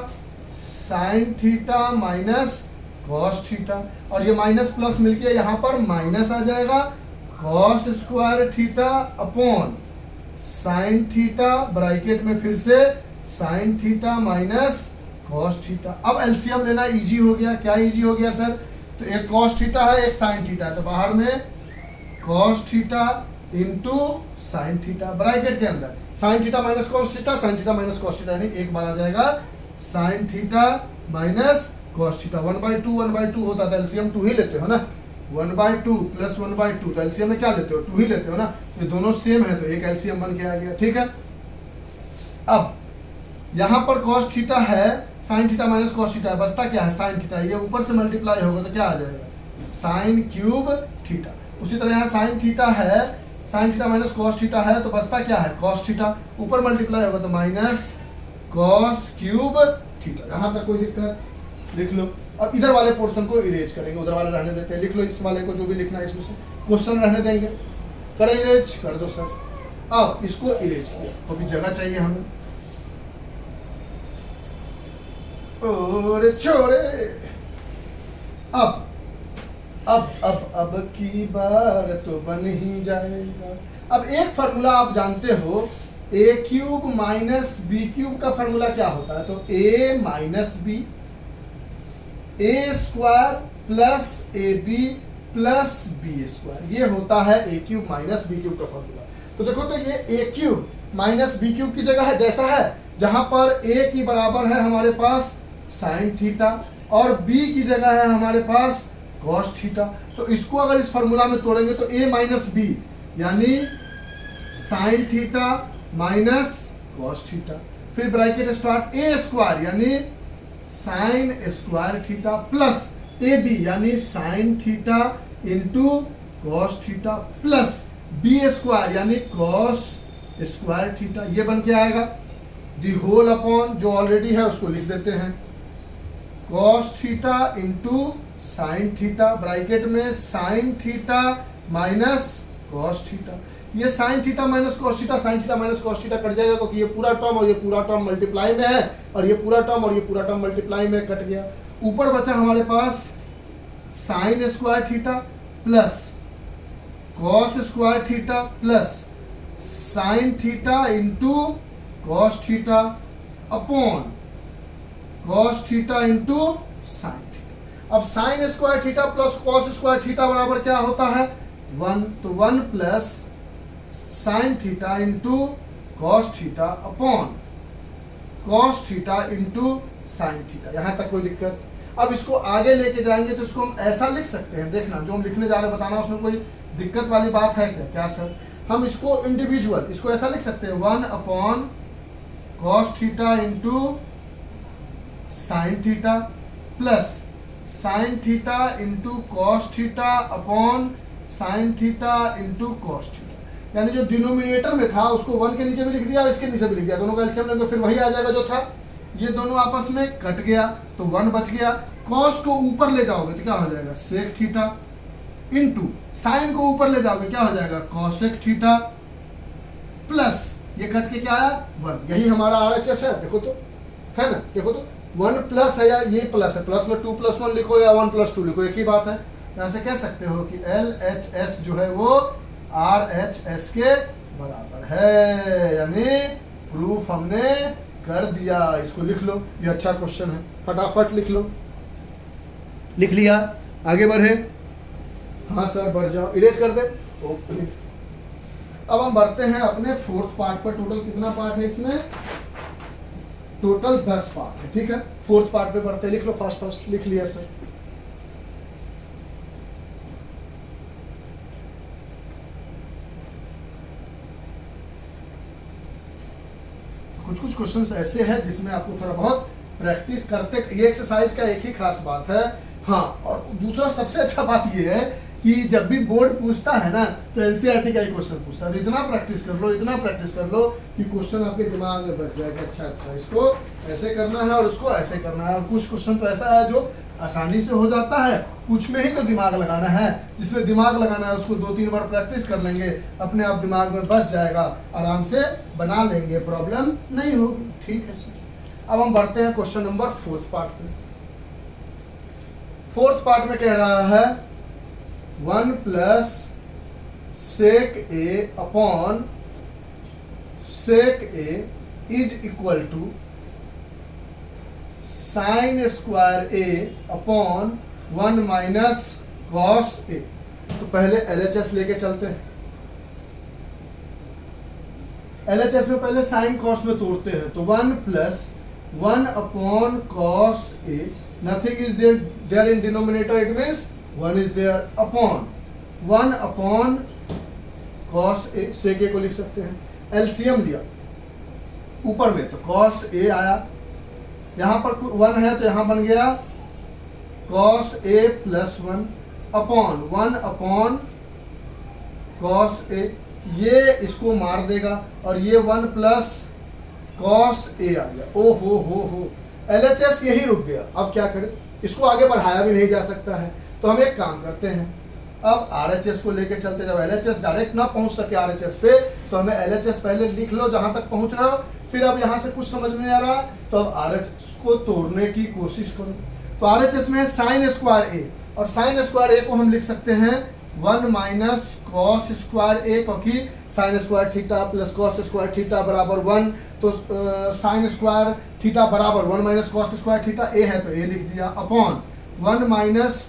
sine theta minus cos theta, और ये माइनस प्लस मिलके यहाँ पर माइनस आ जाएगा, cos square theta upon sine theta, bracket में फिर से sign theta minus cos theta. अब एलसीएम लेना इजी हो गया। क्या इजी हो गया सर? तो एक कॉस थीटा है एक साइन थीटा है, तो बाहर में cos theta into sine theta, bracket के अंदर sign theta minus cos theta, sine theta minus cos theta, यानी एक बार आ जाएगा sign theta minus cos theta. 1/2 होता था, एलसीएम 2 ही लेते हो ना, 1/2 प्लस 1/2, तो एलसीएम में क्या लेते हो? 2 ही लेते हो ना, ये दोनों सेम है तो एक एलसीएम बन के आ गया। ठीक है, अब यहाँ पर कॉस थीटा है, sign theta minus cos theta है, बचता क्या है? Sign theta. ये ऊपर से मल्टीप्लाई होगा तो क्या आ जाएगा? Sine cube theta. उसी तरह यहाँ साइन थीटा है, sign theta minus cos theta है, तो बचता क्या है? Cos theta. ऊपर मल्टीप्लाई होगा तो माइनस कॉस क्यूब थीटा। यहाँ तक कोई दिक्कत? लिख लो। अब इधर वाले पोर्शन को इरेज करेंगे, उधर वाले रहने देते हैं। लिख लो इस वाले को, जो भी लिखना है इसमें से, क्वेश्चन रहने देंगे। कर इरेज कर दो सर। अब इसको इरेज किया, तो भी जगह चाहिए हमें। और छोड़े, अब की बार तो बन ही जाएगा। अब एक फार्मूला आप जानते हो, A cube minus B cube का फार्मूला क्या होता है? तो A minus B, A square plus A B plus B square, ये होता है A cube minus B cube का फार्मूला। तो देखो, तो ये A cube minus B cube की जगह है, जैसा है जहां पर ए की बराबर है हमारे पास साइन थीटा और बी की जगह है हमारे पास कॉस थीटा। तो इसको अगर इस फार्मूला में तोड़ेंगे तो ए माइनस बी यानी sine theta minus cos theta, फिर ब्रैकेट स्टार्ट, ए स्क्वायर यानी sine square theta plus A B यानी sine theta into cos theta plus B square यानी कॉस स्क्वायर थीटा। ये बन के आएगा दी होल अपॉन, जो ऑलरेडी है उसको लिख देते हैं, cos theta into sine theta, bracket में sine theta minus cos theta. ये sine theta minus cos theta, sine theta minus cos theta cut जाएगा, क्योंकि ये पूरा टर्म और ये पूरा टर्म मल्टीप्लाई में है, और ये पूरा टर्म और ये पूरा टर्म मल्टीप्लाई में कट गया। ऊपर बचा हमारे पास sine square theta plus cos square theta plus sine theta into cos theta upon cos theta into sine theta. अब sine square theta plus cos square theta बराबर क्या होता है? 1, तो 1 plus sine theta into cos theta upon cos theta into sine theta. यहां तक कोई दिक्कत? अब इसको आगे लेके जाएंगे तो इसको हम ऐसा लिख सकते हैं, देखना जो हम लिखने जा रहे हैं बताना उसमें कोई दिक्कत वाली बात है क्या? क्या सर? हम इसको इंडिविजुअल, इसको ऐसा लिख सकते हैं 1 upon cos theta into sine theta plus sine theta into cos theta upon sine theta into cos theta, यानी जो डिनोमिनेटर में था उसको 1 के नीचे भी लिख दिया और इसके नीचे भी लिख दिया, दोनों का एलसीएम लेंगे फिर वही आ जाएगा जो था। ये दोनों आपस में कट गया तो 1 बच गया। कॉस को ऊपर ले जाओगे तो क्या हो जाएगा सेक थीटा, इंटू साइन को ऊपर ले जाओगे क्या हो जाएगा कॉसेक थीटा, प्लस ये कट के क्या आया 1। यही हमारा आरएचएस है, देखो तो, है ना, देखो तो 1 प्लस है या ये प्लस है, प्लस में 2 + 1 लिखो या 1 + 2 लिखो, एक ही बात है। यहाँ से कह सकते हो कि LHS जो है वो RHS के बराबर है, यानी प्रूफ हमने कर दिया। इसको लिख लो, ये अच्छा क्वेश्चन है, फटाफट लिख लो। लिख लिया, आगे बढ़े। हाँ सर बढ़ जाओ, इरेज कर दे, ओके। अब हम बढ़ते हैं अपने 4th पार्ट पर। टोटल कितना पार्ट है इसमें, टोटल 10 पार्ट है, ठीक है। 4th पार्ट पे बढ़ते, लिख लो फास्ट लिख लिया सर। कुछ क्वेश्चंस ऐसे हैं जिसमें आपको थोड़ा बहुत प्रैक्टिस करते, ये एक्सरसाइज का एक ही खास बात है। हाँ, और दूसरा सबसे अच्छा बात ये है कि जब भी बोर्ड पूछता है ना तो एनसीईआरटी का ही क्वेश्चन पूछता है, तो इतना प्रैक्टिस कर लो, इतना प्रैक्टिस कर लो कि क्वेश्चन आपके दिमाग में बस जाएगा। अच्छा इसको ऐसे करना है और उसको ऐसे करना है। और कुछ क्वेश्चन तो ऐसा है जो आसानी से हो जाता है, कुछ में ही तो दिमाग लगाना है। जिसमें दिमाग लगाना है उसको 2-3 बार प्रैक्टिस कर लेंगे, अपने आप दिमाग में बस जाएगा, आराम से बना लेंगे, प्रॉब्लम नहीं होगी, ठीक है सर। अब हम बढ़ते हैं क्वेश्चन नंबर 4th पार्ट पे। 4th पार्ट में कह रहा है 1 + sec A upon sec A is equal to sin square A upon 1 - cos A। तो पहले LHS लेके चलते हैं। LHS में पहले साइन कॉस में तोड़ते हैं, तो 1 + 1 upon cos A, nothing is there in denominator, it means 1 is there, upon 1 upon cos A, sec A को लिख सकते हैं। एलसीएम लिया ऊपर में तो cos A आया, यहां पर 1 है तो यहां बन गया cos A + 1 upon 1 upon cos A, ये इसको मार देगा और ये 1 + cos A आ गया। ओ हो LHS यही रुक गया। अब क्या करें, इसको आगे बढ़ाया भी नहीं जा सकता है, तो हम एक काम करते हैं, अब RHS को लेके चलते। जब LHS डायरेक्ट ना पहुंच सके RHS पे, तो हमें LHS पहले लिख लो जहां तक पहुंच रहा हो, फिर अब यहां से कुछ समझ में नहीं आ रहा तो अब RHS को तोड़ने की कोशिश करो। तो RHS में है sin स्क्वायर A, और sin स्क्वायर A को हम लिख सकते हैं 1 - cos स्क्वायर A, क्योंकि sin square theta plus cos square theta बराबर 1, तो sin स्क्वायर थीटा बराबर 1 - cos स्क्वायर थीटा, A है तो A लिख दिया, अपॉन 1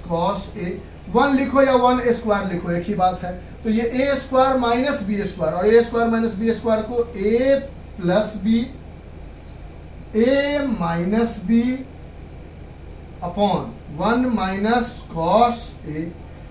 - cos A। 1 लिखो या 1 स्क्वायर लिखो, एक ही बात है। तो ये A square minus B square, और A square minus B square को A + B, A - B upon 1 - cos A।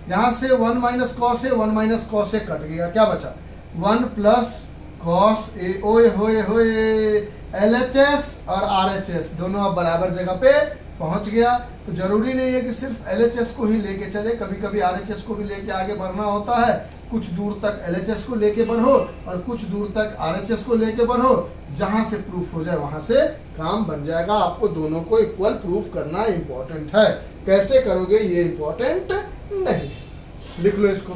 यहां से 1 - cos A, 1 - cos A cut गया, क्या बचा 1 + cos A। ओए होए LHS और RHS दोनों अब बराबर जगह पे पहुंच गया। तो जरूरी नहीं है कि सिर्फ LHS को ही लेके चले, कभी कभी RHS को भी लेके आगे बढ़ना होता है। कुछ दूर तक LHS को लेके बढ़ो और कुछ दूर तक RHS को लेके बढ़ो, जहां से प्रूफ हो जाए वहां से काम बन जाएगा। आपको दोनों को इक्वल प्रूफ करना इंपॉर्टेंट है, कैसे करोगे ये इंपॉर्टेंट नहीं, लिख लो इसको।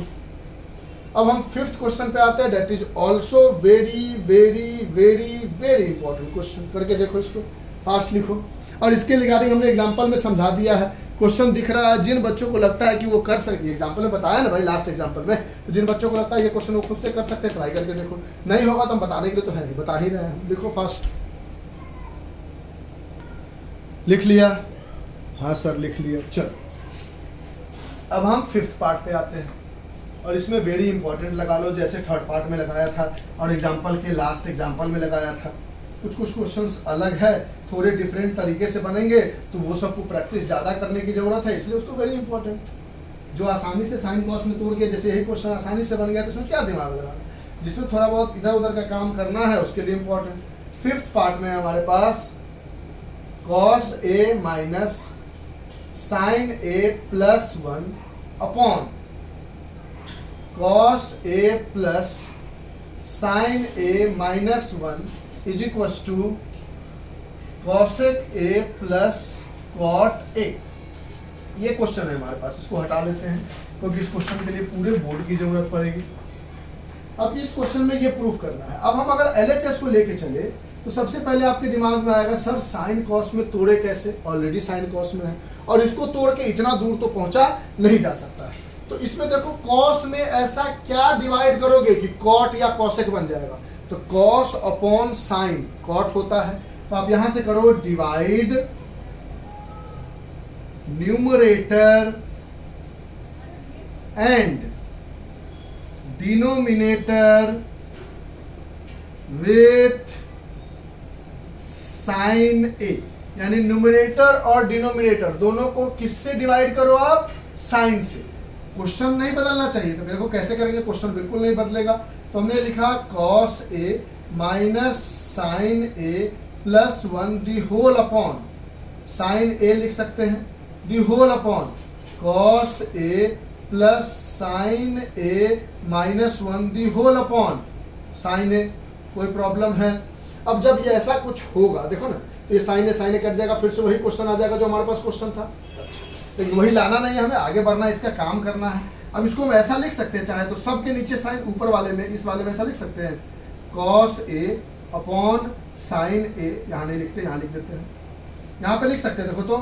अब हम 5th क्वेश्चन पे आते हैं, that is also very very very very important question. करके देखो इसको, फास्ट लिखो। और इसके रिगार्डिंग हमने एग्जांपल में समझा दिया है, क्वेश्चन दिख रहा है। जिन बच्चों को लगता है कि वो कर सकते, एग्जांपल में बताया ना भाई लास्ट एग्जांपल में, तो जिन बच्चों को लगता है ये क्वेश्चन वो खुद से कर सकते हैं, ट्राई करके देखो। नहीं होगा तो हम बताने के लिए तो है, बता ही रहे हैं। लिखो फास्ट, लिख लिया? हाँ सर लिख लिया। चलो अब हम 5th पार्ट पे आते हैं, और इसमें वेरी इंपॉर्टेंट लगा लो, जैसे 3rd पार्ट में लगाया था और एग्जाम्पल के लास्ट एग्जाम्पल में लगाया था। कुछ क्वेश्चंस अलग है, थोड़े डिफरेंट तरीके से बनेंगे, तो वो सबको प्रैक्टिस ज़्यादा करने की जरूरत है, इसलिए उसको वेरी इंपॉर्टेंट। जो आसानी से साइन कॉस में तोड़ के, जैसे यही क्वेश्चन आसानी से बन गया, तो उसमें क्या दिमाग लगाना, जिसमें थोड़ा बहुत इधर उधर का काम करना है उसके लिए इंपॉर्टेंट। 5th पार्ट में हमारे पास cos A - sin A + 1 upon cos A plus sine A minus 1 is equals to cosec A plus cot A. ये क्वेश्चन है हमारे पास, इसको हटा लेते हैं क्योंकि इस क्वेश्चन के लिए पूरे बोर्ड की जरूरत पड़ेगी। अब इस क्वेश्चन में ये प्रूफ करना है। अब हम अगर एलएचएस को लेके चले तो सबसे पहले आपके दिमाग में आएगा सर साइन कॉस में तोड़े कैसे, ऑलरेडी साइन कॉस में है और इसको तोड़ के इतना दूर तो पहुंचा नहीं जा सकता है। तो इसमें देखो कॉस में ऐसा क्या डिवाइड करोगे कि कॉट या कॉसेक बन जाएगा, तो कॉस अपॉन साइन कॉट होता है, तो आप यहां से करो divide numerator and denominator with sine A, यानी न्यूमरेटर और डिनोमिनेटर दोनों को किससे डिवाइड करो आप, साइन से। क्वेश्चन नहीं बदलना चाहिए, तो देखो कैसे करेंगे, क्वेश्चन बिल्कुल नहीं बदलेगा। तो हमने लिखा cos A minus sine A plus 1 the whole upon, sine A लिख सकते हैं the whole upon cos A plus sine A minus 1 the whole upon sine A. कोई प्रॉब्लम है? अब जब ये ऐसा कुछ होगा, देखो ना, तो ये साइन ए कट जाएगा, फिर से वही क्वेश्चन आ जाएगा जो हमारे पास क्वेश्चन था। अच्छा, लेकिन वही लाना नहीं है, हमें आगे बढ़ना है, इसका काम करना है। अब इसको हम ऐसा लिख सकते हैं, चाहे तो सब के नीचे साइन, ऊपर वाले में, इस वाले में ऐसा लिख सकते हैं कॉस ए अपॉन साइन ए, यहाँ नहीं लिखते, यहाँ लिख देते हैं, यहाँ पे लिख सकते हैं। देखो तो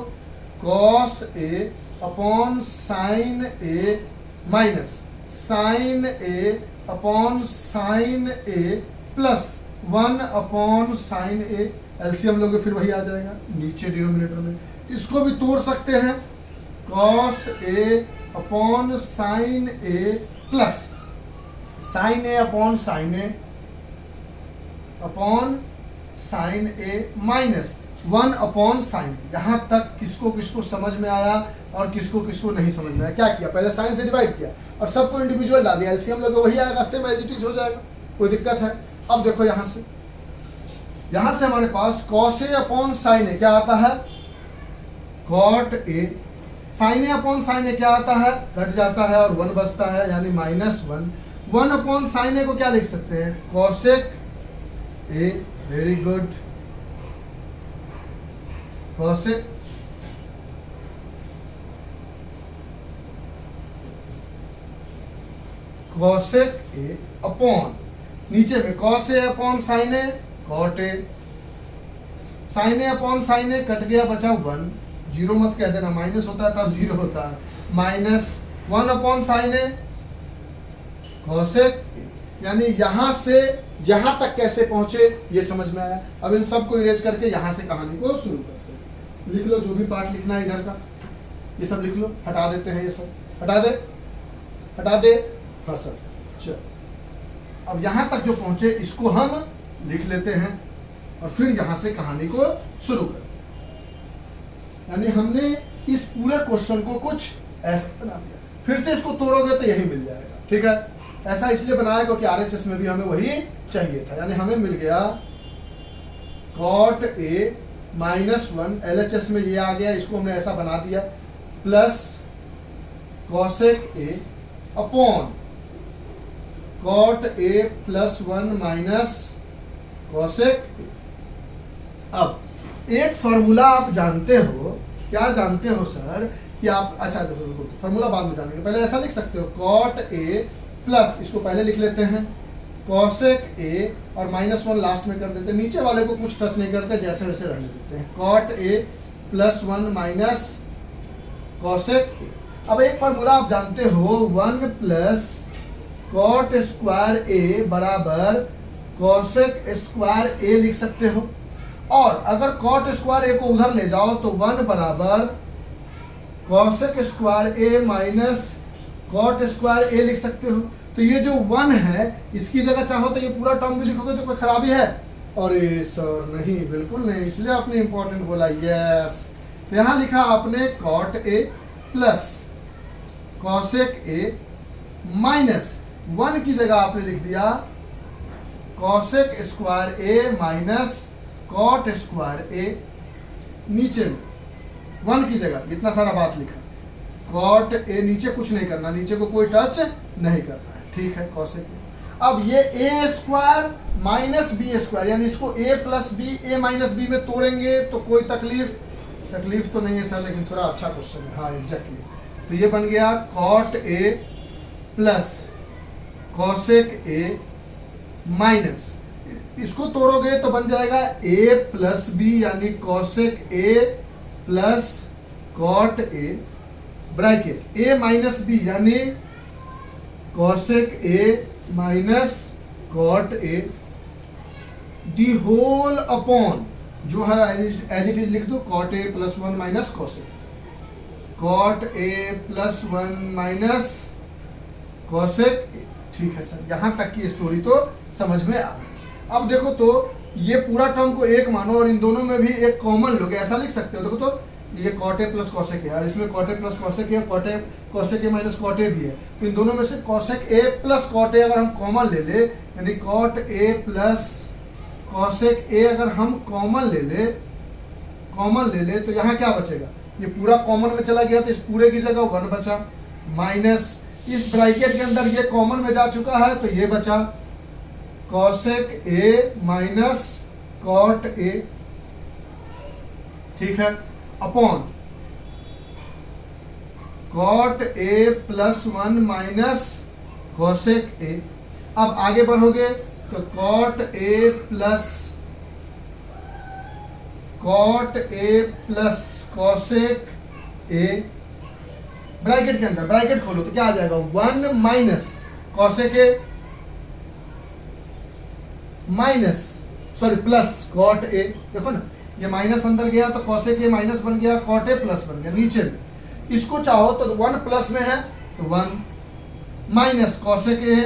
cos A upon sine A minus sine A upon sine A plus 1 upon sine A, LCM लोगे फिर वही आ जाएगा नीचे डिनोमिनेटर में। इसको भी तोड़ सकते हैं, cos A upon sine A plus sine A upon sine A upon sine A minus 1 upon sign. यहां तक किसको किसको समझ में आया और किसको किसको नहीं समझ में आया? क्या किया, पहले साइन से डिवाइड किया और सबको इंडिविजुअल डाल दिया, एलसीएम लोगे वही आएगा, सेम एज इट इज हो जाएगा, कोई दिक्कत है? अब देखो यहां से हमारे पास cos A upon sine A क्या आता है, cot A, sine A upon sine A क्या आता है, कट जाता है और 1 बचता है, यानी माइनस 1। 1 अपॉन साइन ए को क्या लिख सकते हैं, cosec A, very good, cosec A upon, नीचे में cos A upon sine A, cot A, sine A upon sine A कट गया, बचा 1, जीरो मत कह देना, माइनस होता है तब जीरो होता है, माइनस 1 अपॉन साइन ए कॉसेक, यानी यहां से यहां तक कैसे पहुंचे ये समझ में आया। अब इन सबको इरेज करके यहां से कहानी को शुरू करते हैं। लिख लो जो भी पार्ट लिखना है इधर का, ये सब लिख लो, हटा देते हैं, ये सब हटा दे, हाँ सर। चलो अब यहां तक जो पहुंचे इसको हम लिख लेते हैं और फिर यहां से कहानी को शुरू करते हैं। यानी हमने इस पूरे क्वेश्चन को कुछ ऐसा बना दिया, फिर से इसको तोड़ोगे तो यही मिल जाएगा, ठीक है? ऐसा इसलिए बनाया क्योंकि आरएचएस में भी हमें वही चाहिए था, यानी हमें मिल गया कॉट ए माइनस 1, एलएचएस में ये आ गया, इसको हमने ऐसा बना दिया, plus cosec A upon cot A plus 1 minus cosec A. अब एक फॉर्मूला आप जानते हो, क्या जानते हो सर, कि आप, अच्छा देखो फॉर्मूला बाद में जानेंगे, पहले ऐसा लिख सकते हो कॉट ए प्लस, इसको पहले लिख लेते हैं कॉसेक ए और माइनस 1 लास्ट में कर देते हैं, नीचे वाले को कुछ टच नहीं करते, जैसे वैसे रहने देते हैं, cot A plus 1 minus cosec A. अब एक फॉर्मूला आप जानते हो, 1 प्लस कॉट स्क्वायर ए बराबर कॉसेक स्क्वायर ए लिख सकते हो, और अगर कॉट स्क्वायर ए को उधर ले जाओ तो 1 बराबर cosec square A minus cot square ए लिख सकते हो। तो ये जो 1 है इसकी जगह चाहो तो ये पूरा टर्म भी लिखोगे तो कोई खराबी है? अरे सर नहीं, बिल्कुल नहीं, इसलिए आपने इंपॉर्टेंट बोला, यस। तो यहां लिखा आपने cot A plus cosec A minus 1 की जगह आपने लिख दिया cosec square A minus cot square A, नीचे में 1 की जगह इतना सारा बात लिखा, कॉट ए, नीचे कुछ नहीं करना, नीचे को कोई टच नहीं करना है, ठीक है कॉसेक ए। अब ये ए स्क्वायर माइनस बी स्क्वायर, यानी इसको ए plus B A minus B में तोड़ेंगे तो कोई तकलीफ तो नहीं है सर, लेकिन थोड़ा अच्छा क्वेश्चन है। हाँ एग्जैक्टली, तो ये बन गया cot A plus cosec A minus, इसको तोड़ोगे तो बन जाएगा ए प्लस बी, यानी cosec A plus cot A, bracket A minus B यानी cosec A minus cot A, the whole upon जो है एज इट इज लिख दो, cot A plus 1 minus cosec, cot A plus 1 minus cosec A. ठीक है sir, यहां तक की स्टोरी तो समझ में आ गई। अब देखो तो ये पूरा टर्म को एक मानो और इन दोनों में भी एक कॉमन लोगे, ऐसा लिख सकते हो। देखो तो ये कॉट ए प्लस कॉसेक है और इसमें कॉट ए प्लस कॉसेक है, cosec A minus cot A भी है, तो इन दोनों में से cosec A plus cot A अगर हम कॉमन ले ले, यानी cot A plus cosec A अगर हम कॉमन ले ले तो यहाँ क्या बचेगा, ये पूरा कॉमन में चला गया तो इस पूरे की जगह 1 बचा, माइनस इस ब्रैकेट के अंदर ये कॉमन में जा चुका है तो ये बचा cosec A minus cot A, ठीक है, upon cot A plus 1 minus cosec A. अब आगे बढ़ोगे तो cot A plus cosec A, bracket के अंदर ब्रैकेट खोलो तो क्या आ जाएगा 1 minus cosec A minus plus cot A. देखो ना ये माइनस अंदर गया तो कॉसेक ए माइनस बन गया, कॉट ए प्लस बन गया नीचे में। इसको चाहो तो 1 प्लस में है तो 1 minus cosec A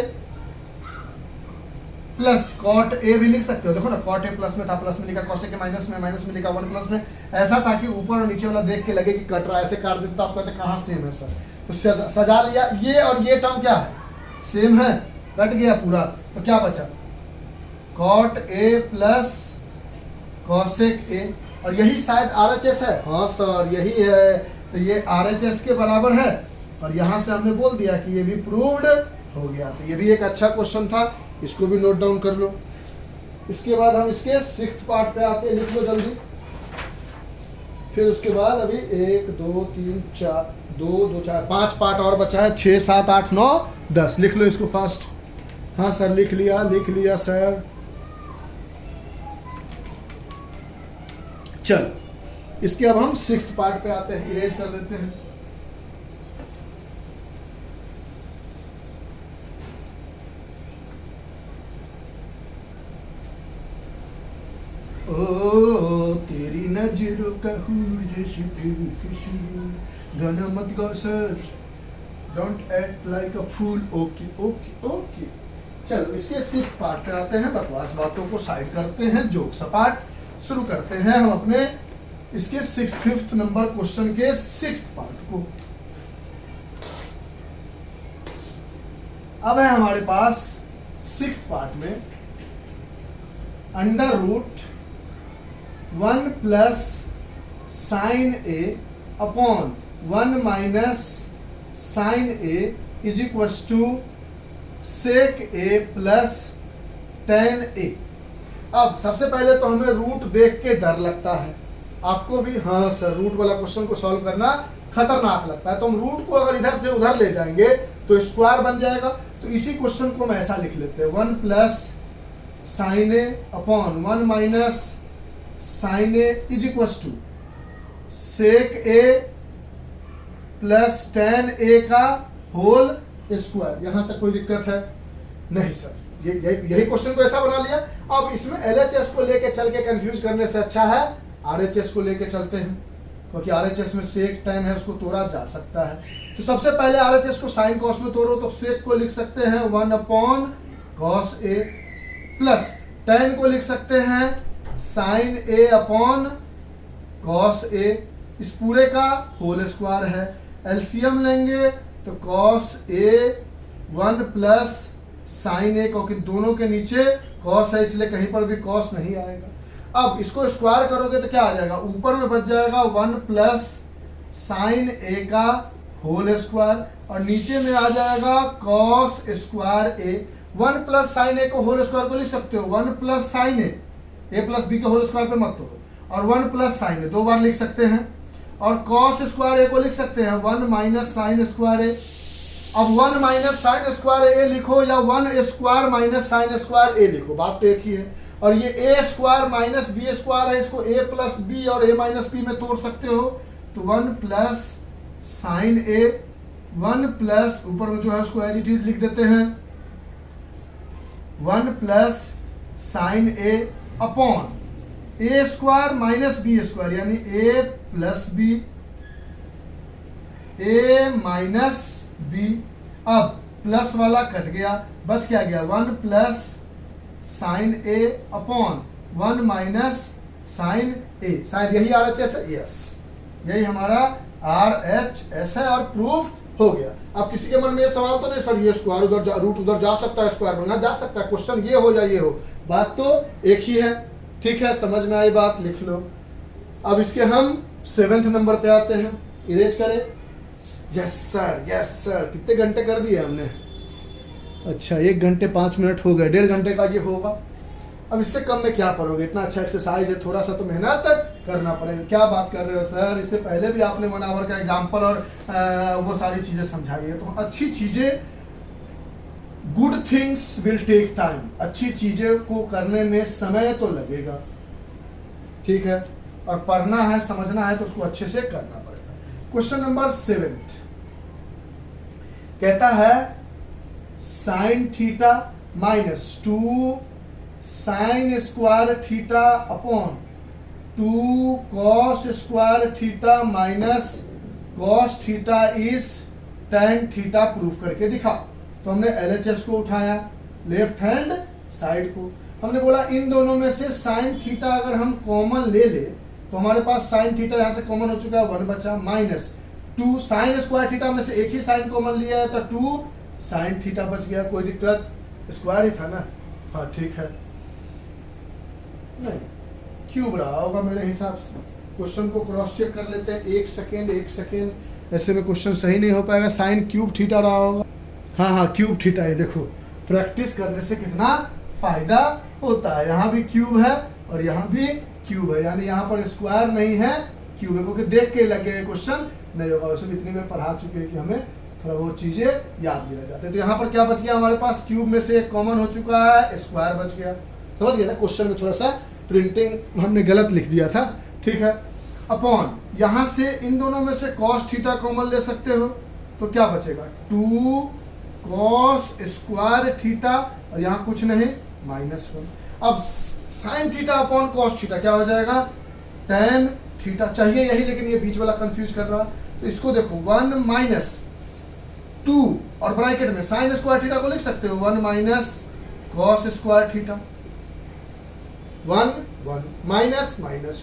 plus cot A भी लिख सकते हो। देखो ना कॉट ए प्लस में था, प्लस में लिखा, कॉसेक ए माइनस में लिखा, 1 प्लस में, ऐसा ताकि ऊपर और नीचे वाला देख के लगे कि कट रहा है। ऐसे काट देते तो आप कहते कहाँ सेम है सर, तो सजा लिया। ये और ये टर्म क्या है, सेम है, कट गया पूरा, तो क्या बचा cot A plus cosec A, और यही शायद RHS है। हाँ सर यही है, तो ये RHS के बराबर है और यहां से हमने बोल दिया कि ये भी प्रूव्ड हो गया। तो ये भी एक अच्छा क्वेश्चन था, इसको भी नोट डाउन कर लो। इसके बाद हम इसके 6th पार्ट पे आते हैं, लिख लो जल्दी। फिर उसके बाद अभी 1 2 3 4 2 4 5 पार्ट और बचा है, 6 7 8 9 10। लिख लो इसको फास्ट। हाँ सर लिख लिया सर। चलो इसके अब हम 6th पार्ट पे आते हैं, इरेज कर देते हैं। ओ तेरी नजरों का जैसे किसी गाना मत गाओ sir, don't act like a fool. Okay. चलो इसके 6th पार्ट पे आते हैं, बकवास बातों को साइड करते हैं, जोक सपाट शुरू करते हैं हम अपने इसके 5th नंबर क्वेश्चन के 6th पार्ट को। अब है हमारे पास 6th पार्ट में under root 1 plus sine A upon 1 minus sine A is equals to sec A plus tan A. अब सबसे पहले तो हमें रूट देख के डर लगता है, आपको भी। हाँ सर रूट वाला क्वेश्चन को सॉल्व करना खतरनाक लगता है, तो हम रूट को अगर इधर से उधर ले जाएंगे तो स्क्वायर बन जाएगा। तो इसी क्वेश्चन को हम ऐसा लिख लेते हैं 1 plus sine A upon 1 minus sine A is equals to sec A plus tan A का होल स्क्वायर। यहां तक कोई दिक्कत है नहीं सर, यही क्वेश्चन को ऐसा बना लिया। अब इसमें LHS को लेके चल के कंफ्यूज करने से अच्छा है RHS को लेके चलते हैं, क्योंकि RHS में सेक टेन है, उसको तोड़ा जा सकता है। तो सबसे पहले RHS को साइन कॉस में तोड़ो तो सेक को लिख सकते हैं 1 upon cos A, plus ten को लिख सकते हैं साइन ए अपॉन कॉस ए, इस पूरे का होल स्क्वायर है। एलसीएम लेंगे तो कॉस ए 1 प्लस साइन ए, क्योंकि दोनों के नीचे कॉस है इसलिए कहीं पर भी कॉस नहीं आएगा। अब इसको स्क्वायर करोगे तो क्या आ जाएगा, ऊपर में बच जाएगा 1 प्लस साइन ए का होल स्क्वायर, और नीचे में आ जाएगा कॉस स्क्वायर ए। 1 प्लस साइन ए को होल स्क्वायर को लिख सकते हो, 1 plus sine A plus B के होल स्क्वायर पे मत तोड़ो, और 1 प्लस साइन ए 2 बार लिख सकते हैं, और कॉस स्क्वायर ए को लिख सकते हैं 1 माइनस साइन स्क्वायर ए। अब 1 माइनस साइन स्क्वायर ए लिखो या 1 स्क्वायर माइनस साइन स्क्वायर ए लिखो, बात तो एक ही है। और ये ए स्क्वायर माइनस बी स्क्वायर है, इसको ए प्लस बी और ए माइनस बी में तोड़ सकते हो, तो 1 प्लस साइन ए, 1 प्लस ऊपर में जो है उसको एज इट इज लिख देते हैं 1 plus sine A upon A square minus B square, यानी A plus B, A minus B. अब प्लस वाला कट गया, बच क्या गया 1 plus sine A upon 1 minus sine ए। शायद यही RHS है, यस यही हमारा RHS है, और प्रूफ हो गया। अब किसी के मन में ये सवाल तो नहीं सर ये स्क्वायर उधर रूट उधर जा सकता है, स्क्वायर बनना जा सकता है, क्वेश्चन ये हो या ये हो, बात तो एक ही है। ठीक है, समझ में आई बात, लिख लो। अब इसके हम 7th नंबर पे आते हैं, इरेज करें। यस सर, यस सर, कितने घंटे कर दिए हमने? अच्छा 1 घंटे 5 मिनट हो गए, 1.5 घंटे का ये होगा। अब इससे कम में क्या पढ़ोगे, इतना अच्छा एक्सरसाइज है, थोड़ा सा तो मेहनत करना पड़ेगा। क्या बात कर रहे हो सर, इससे पहले भी आपने 1 आवर का एग्जाम्पल और वो सारी चीजें समझाई है। तो अच्छी चीजें, good things will take time, अच्छी चीजें को करने में समय तो लगेगा, ठीक है, और पढ़ना है समझना है तो उसको अच्छे से करना पड़ेगा। क्वेश्चन नंबर 7 कहता है sign theta minus 2 sign square theta upon 2 cos square theta minus cos theta is tan theta proof करके दिखा। तो हमने LHS को उठाया, लेफ्ट हैंड साइड को, हमने बोला इन दोनों में से साइन थीटा अगर हम कॉमन ले ले तो हमारे पास साइन थीटा यहाँ से कॉमन हो चुका है, 1 बचा, माइनस 2 साइन स्क्वायर थीटा में से एक ही साइन कॉमन लिया है तो 2 साइन थीटा बच गया। कोई दिक्कत, स्क्वायर ही था ना, हाँ ठीक है, नहीं क्यूब रहा होगा मेरे हिसाब से। क्वेश्चन को क्रॉस चेक कर लेते हैं, 1 सेकेंड, ऐसे में क्वेश्चन सही नहीं हो पाएगा। साइन क्यूब थीटा रहा होगा, हाँ क्यूब थीटा है। देखो प्रैक्टिस करने से कितना फायदा होता है, यहाँ भी क्यूब है और यहाँ भी क्यूब है, यानी यहाँ पर स्क्वायर नहीं है क्यूब है, क्योंकि देख के लगे क्वेश्चन नहीं होगा। वैसे भी इतनी बार पढ़ा चुके हैं कि हमें थोड़ा बहुत चीजें याद भी रह जाते हैं। तो यहाँ पर क्या बच गया हमारे पास, क्यूब में से एक कॉमन हो चुका है, स्क्वायर बच गया। समझ गए ना, क्वेश्चन में थोड़ा सा प्रिंटिंग हमने गलत लिख दिया था, ठीक है। अपॉन यहाँ से इन दोनों में से कॉस थीटा कॉमन ले सकते हो तो क्या बचेगा, 2 कॉस स्क्वायर थीटा, और यहाँ कुछ नहीं, -1। अब sine theta upon cos theta क्या हो जाएगा, tan थीटा। चाहिए यही, लेकिन ये बीच वाला कंफ्यूज कर रहा। तो इसको देखो 1 माइनस 2 और ब्रैकेट में साइन स्क्वायर थीटा को लिख सकते हो 1 minus cos square theta, 1 minus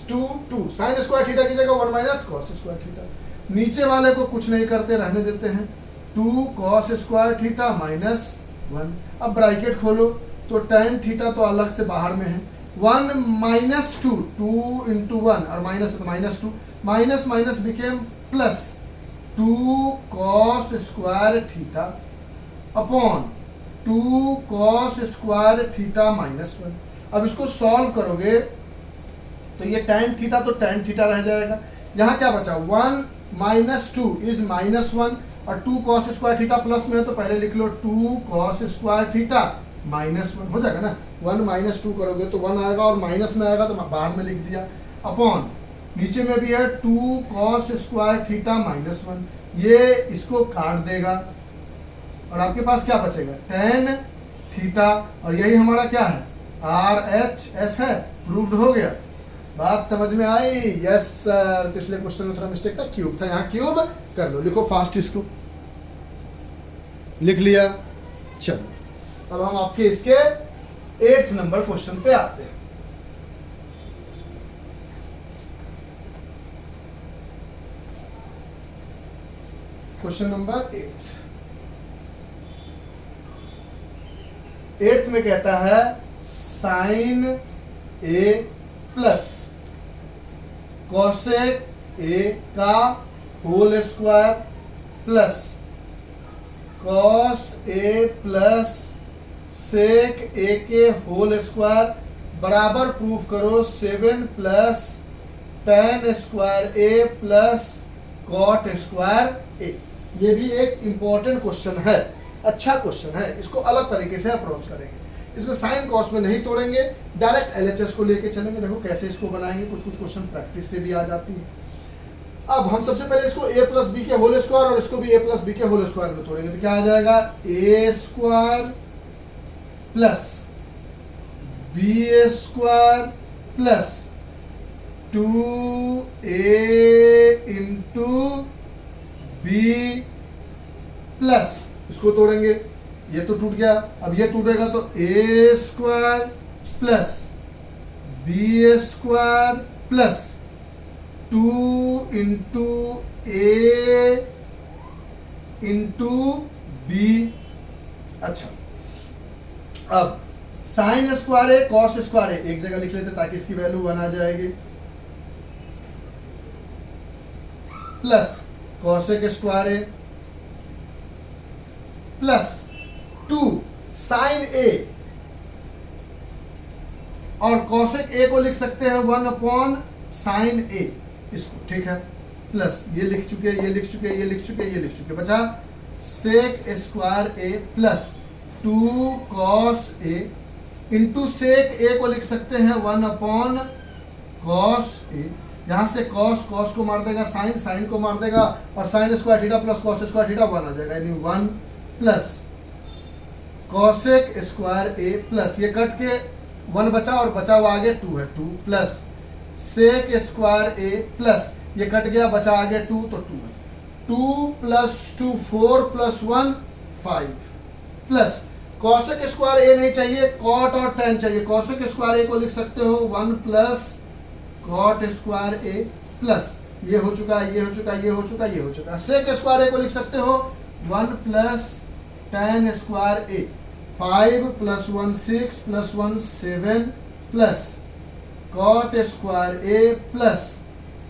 2 2 sign square theta की जगह 1 माइनस कॉस स्क्वायर थीटा। नीचे वाले को कुछ नहीं करते, रहने देते हैं, 2 कॉस स्क्वायर थीटा -1। अब ब्रैकेट खोलो तो tan थीटा तो अलग से बाहर में है, 1 माइनस 2 2 इंटू 1 और minus -2, minus minus became plus 2 cos square theta upon 2 cos square theta -1। अब इसको सॉल्व करोगे तो ये tan थीटा तो tan थीटा रह जाएगा। यहाँ क्या बचा, 1 माइनस 2 इज -1 और 2 कॉस स्क्वायर थीटा प्लस में है तो पहले लिख लो 2 कॉस स्क्वायर थीटा -1 हो जाएगा ना। 1 माइनस 2 करोगे तो 1 आएगा और माइनस में आएगा तो बाहर में लिख दिया, अपॉन नीचे में भी है 2 कॉस स्क्वायर थीटा -1, ये इसको काट देगा और आपके पास क्या बचेगा, tan थीटा, और यही हमारा क्या है, RHS है। प्रूव्ड हो गया, बात समझ में आई? Yes sir. पिछले क्वेश्चन में थोड़ा मिस्टेक था, क्यूब था, यहाँ क्यूब कर लो। लिखो फास्ट, इसको लिख लिया। चलो अब हम आपके इसके 8th नंबर क्वेश्चन पे आते हैं। क्वेश्चन नंबर 8th में कहता है sine A plus cosec A का whole square plus cos A plus sec A के होल स्क्वायर बराबर प्रूफ करो 7 plus tan square A plus cot square A. ये भी एक इंपॉर्टेंट क्वेश्चन है, अच्छा क्वेश्चन है, इसको अलग तरीके से अप्रोच करेंगे। इसमें साइन कॉस में नहीं तोड़ेंगे, डायरेक्ट एलएचएस को लेके चलेंगे। देखो कैसे इसको बनाएंगे, कुछ कुछ क्वेश्चन प्रैक्टिस से भी आ जाती है। अब हम सबसे पहले इसको a प्लस बी के होल स्क्वायर और इसको भी a प्लस बी के होल स्क्वायर में तोड़ेंगे तो क्या आ जाएगा, a square plus B square plus 2a into B plus, इसको तोड़ेंगे, ये तो टूट गया, अब ये टूटेगा तो a square plus B square plus 2 into A into B. अच्छा, अब साइन स्क्वायर है कॉस स्क्वायर है एक जगह लिख लेते ताकि इसकी वैल्यू 1 आ जाएगी, प्लस कॉसेक स्क्वायर है प्लस 2 साइन ए और कॉसेक ए को लिख सकते हैं 1 अपॉन साइन ए, इसको ठीक है, प्लस ये लिख चुके, ये लिख चुके, ये लिख चुके, ये लिख चुके, बचा सेक square A plus 2 cos A into sec A को लिख सकते हैं 1 अपॉन कॉस ए। यहां से कॉस कॉस को मार देगा साइन, साइन को मार देगा और sign square theta plus cos square theta 1 आ जाएगा, यानी 1 plus cosec square A plus ये कट के 1 बचा और बचा हुआ आगे 2 है, 2 plus sec square A plus ये कट गया बचा आगे 2 तो 2 है, 2 plus 2 4 plus 1 5 plus cosec square A नहीं चाहिए, कॉट और tan चाहिए, कॉसेक स्क्वायर ए को लिख सकते हो 1 plus cot square A plus ये हो चुका, ये हो चुका, ये हो चुका, ये हो चुका, सेक स्क्वायर ए को लिख सकते हो 1 plus tan square A 5 plus 1 6 plus 1 7 plus cot square A plus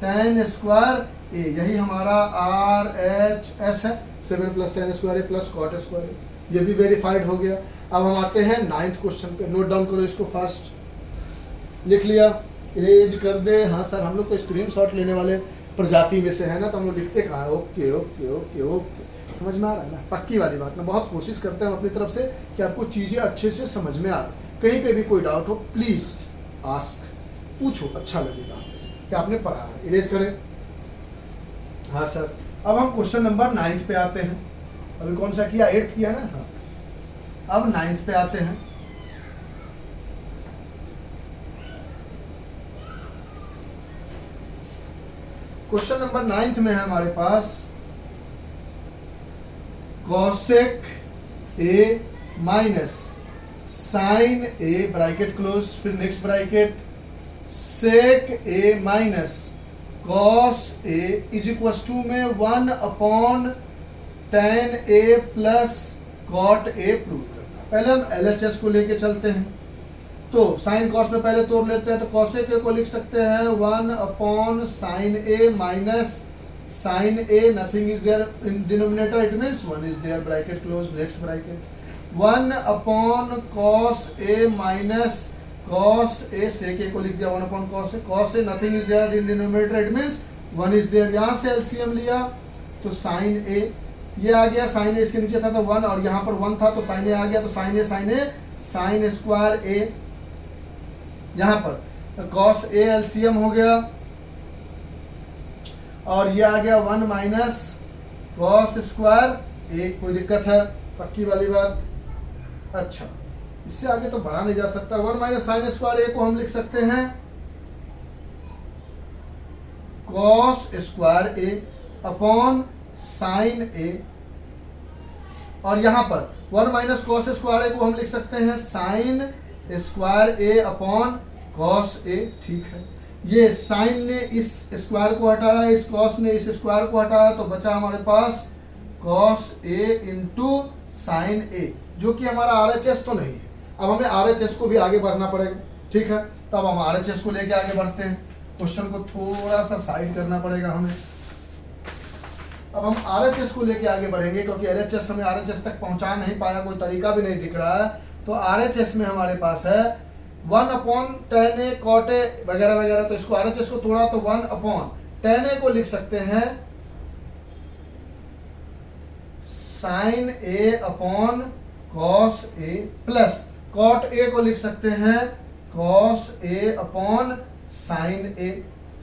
tan square A, यही हमारा आर एच एस है, 7 plus tan square A plus cot square A, ये भी वेरीफाइड हो गया। अब हम आते हैं 9th क्वेश्चन पे, नोट डाउन करो इसको, फास्ट लिख लिया, इरेज कर दे। हाँ सर हम लोग तो स्क्रीनशॉट लेने वाले प्रजाति में से है ना, तो हम लोग लिखते कहाँ है, ओके ओके ओके ओके, समझ में आ रहा है ना, पक्की वाली बात ना, बहुत कोशिश करते हैं हम अपनी तरफ से कि आपको चीज़ें अच्छे से समझ में आए। कहीं पे भी कोई डाउट हो प्लीज़ आस्क, पूछो, अच्छा लगेगा कि आपने पढ़ा है। इरेज करें। हाँ सर, अब हम क्वेश्चन नंबर 9 पे आते हैं। अभी कौन सा किया, 8th किया ना, हाँ अब 9th पे आते हैं। क्वेश्चन नंबर 9 में है हमारे पास cosec A minus sine A bracket close, फिर next bracket sec A minus cos A is equal to में 1 upon tan A plus cot A prove करना। पहले हम LHS को लेके चलते हैं, तो साइन कॉस में पहले तोड़ लेते हैं, तो कॉसेक ए को लिख सकते हैं 1 upon sine A minus sine A, nothing is there in denominator, it means 1 is there, bracket close, next bracket 1 upon cos A minus cos A, sec A को लिख दिया 1 upon cos A, cos A nothing is there in denominator, it means 1 is there. यहां से LCM लिया तो sign ए ये आ गया, sign ए इसके नीचे था तो 1 और यहाँ पर 1 था तो साइन ए आ गया, तो साइन ए साइन स्क्वायर ए, यहाँ पर कॉस ए एलसीएम हो गया और ये आ गया 1 माइनस कॉस स्क्वायर ए, कोई दिक्कत है, पक्की वाली बात। अच्छा, इससे आगे तो बढ़ा नहीं जा सकता, 1 माइनस साइन स्क्वायर ए को हम लिख सकते हैं cos square A upon sine ए, और यहां पर 1 माइनस कॉस स्क्वायर ए को हम लिख सकते हैं sign square A upon cos ए, ठीक है। ये साइन ने इस स्क्वायर को हटाया, इस कॉस ने इस स्क्वायर को हटाया, तो बचा हमारे पास कॉस ए इंटू साइन ए, जो कि हमारा RHS तो नहीं है। अब हमें RHS को भी आगे बढ़ना पड़ेगा, ठीक है, तो अब हम RHS को लेके आगे बढ़ते हैं। क्वेश्चन को थोड़ा सा साइड करना पड़ेगा हमें, अब हम RHS को लेके आगे बढ़ेंगे, क्योंकि LHS हमें RHS तक पहुंचा नहीं पाया, कोई तरीका भी नहीं दिख रहा है। तो RHS में हमारे पास है 1/10A cot A वगैरह वगैरह। तो इसको RHS को तोड़ा तो 1/10A को लिख सकते हैं sin A upon cos A plus cot A को लिख सकते हैं cos A upon sin A।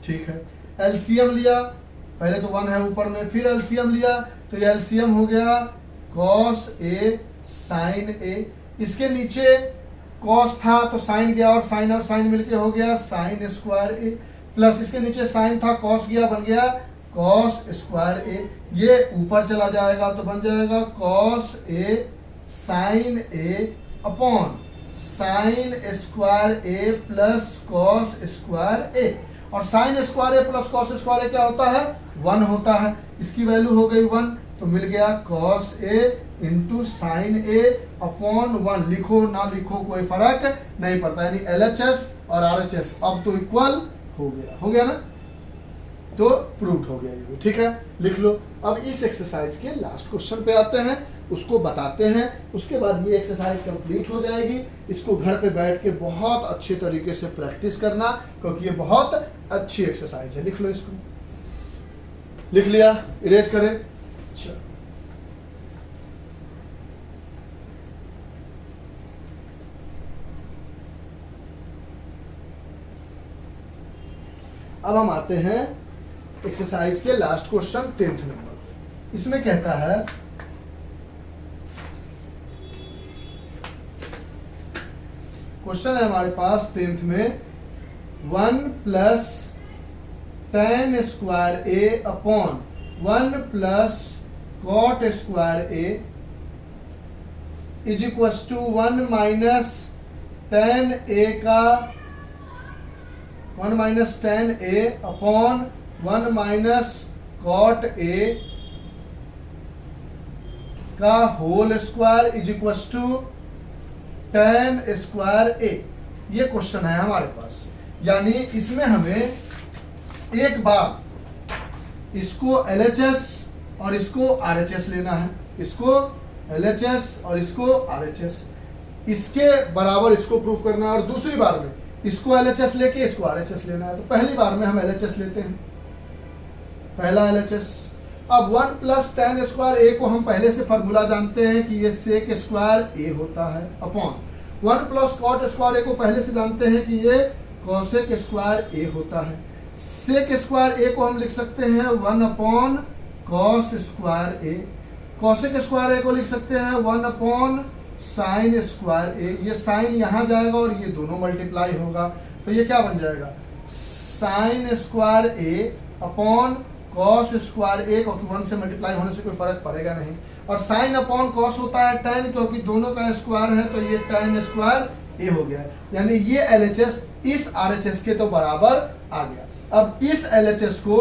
ठीक है, एलसीएम लिया, पहले तो 1 है ऊपर में, फिर एलसीएम लिया तो ये एलसीएम हो गया cos A sin A। इसके नीचे cos था तो sin गया और sin मिलके हो गया sin स्क्वायर A, प्लस इसके नीचे sin था cos गया बन गया cos स्क्वायर A। ये ऊपर चला जाएगा तो बन जाएगा cos A sin A upon sin square A plus cos square A। और sin square A plus cos square A क्या होता है? 1 होता है। इसकी वैल्यू हो गई 1, तो मिल गया cos A into sine A upon 1। लिखो ना लिखो कोई फर्क नहीं पड़ता, यानी LHS और RHS अब तो इक्वल हो गया ना, तो प्रूव हो गया ये। ठीक है, लिख लो। अब इस एक्सरसाइज के लास्ट क्वेश्चन पे आते हैं, उसको बताते हैं, उसके बाद ये एक्सरसाइज कंप्लीट हो जाएगी। इसको घर पे बैठ के बहुत अच्छे तरीके से प्रैक्टिस करना, क्योंकि ये बहुत अच्छी एक्सरसाइज है। लिख लो इसको। लिख लिया, इरेज करें। चलो, अब हम आते हैं एक्सरसाइज के लास्ट क्वेश्चन 10th नंबर। इसमें कहता है क्वेश्चन है हमारे पास 10th में 1 plus tan square A upon 1 plus cot square A is equal to 1 minus tan A का 1 minus tan A upon 1 minus cot A का whole square is equal to tan square A। ये question है हमारे पास, यानी इसमें हमें एक बार इसको LHS और इसको RHS लेना है, इसको LHS और इसको RHS, इसके बराबर इसको प्रूफ करना है, और दूसरी बार में इसको LHS लेके इसको RHS लेना है। तो पहली बार में हम LHS लेते हैं, पहला LHS। अब 1 प्लस tan स्क्वायर A को हम पहले से फार्मूला जानते हैं कि ये sec स्क्वायर A होता है, upon 1 plus cot square A को पहले से जानते हैं कि ये cosec स्क्वायर A होता है। sec स्क्वायर A को हम लिख सकते हैं 1 upon cos square A, cosec square A को लिख सकते हैं 1 अपॉन sin स्क्वायर A। ये sin यहाँ जाएगा और ये दोनों मल्टीप्लाई होगा, तो ये क्या बन जाएगा sin square A upon cos square A, क्योंकि 1 से मल्टीप्लाई होने से कोई फर्क पड़ेगा नहीं। और sin अपॉन cos होता है tan, क्योंकि दोनों का स्क्वायर है, तो ये tan स्क्वायर A हो गया, यानी ये LHS इस RHS के तो बराबर आ गया। अब इस LHS को,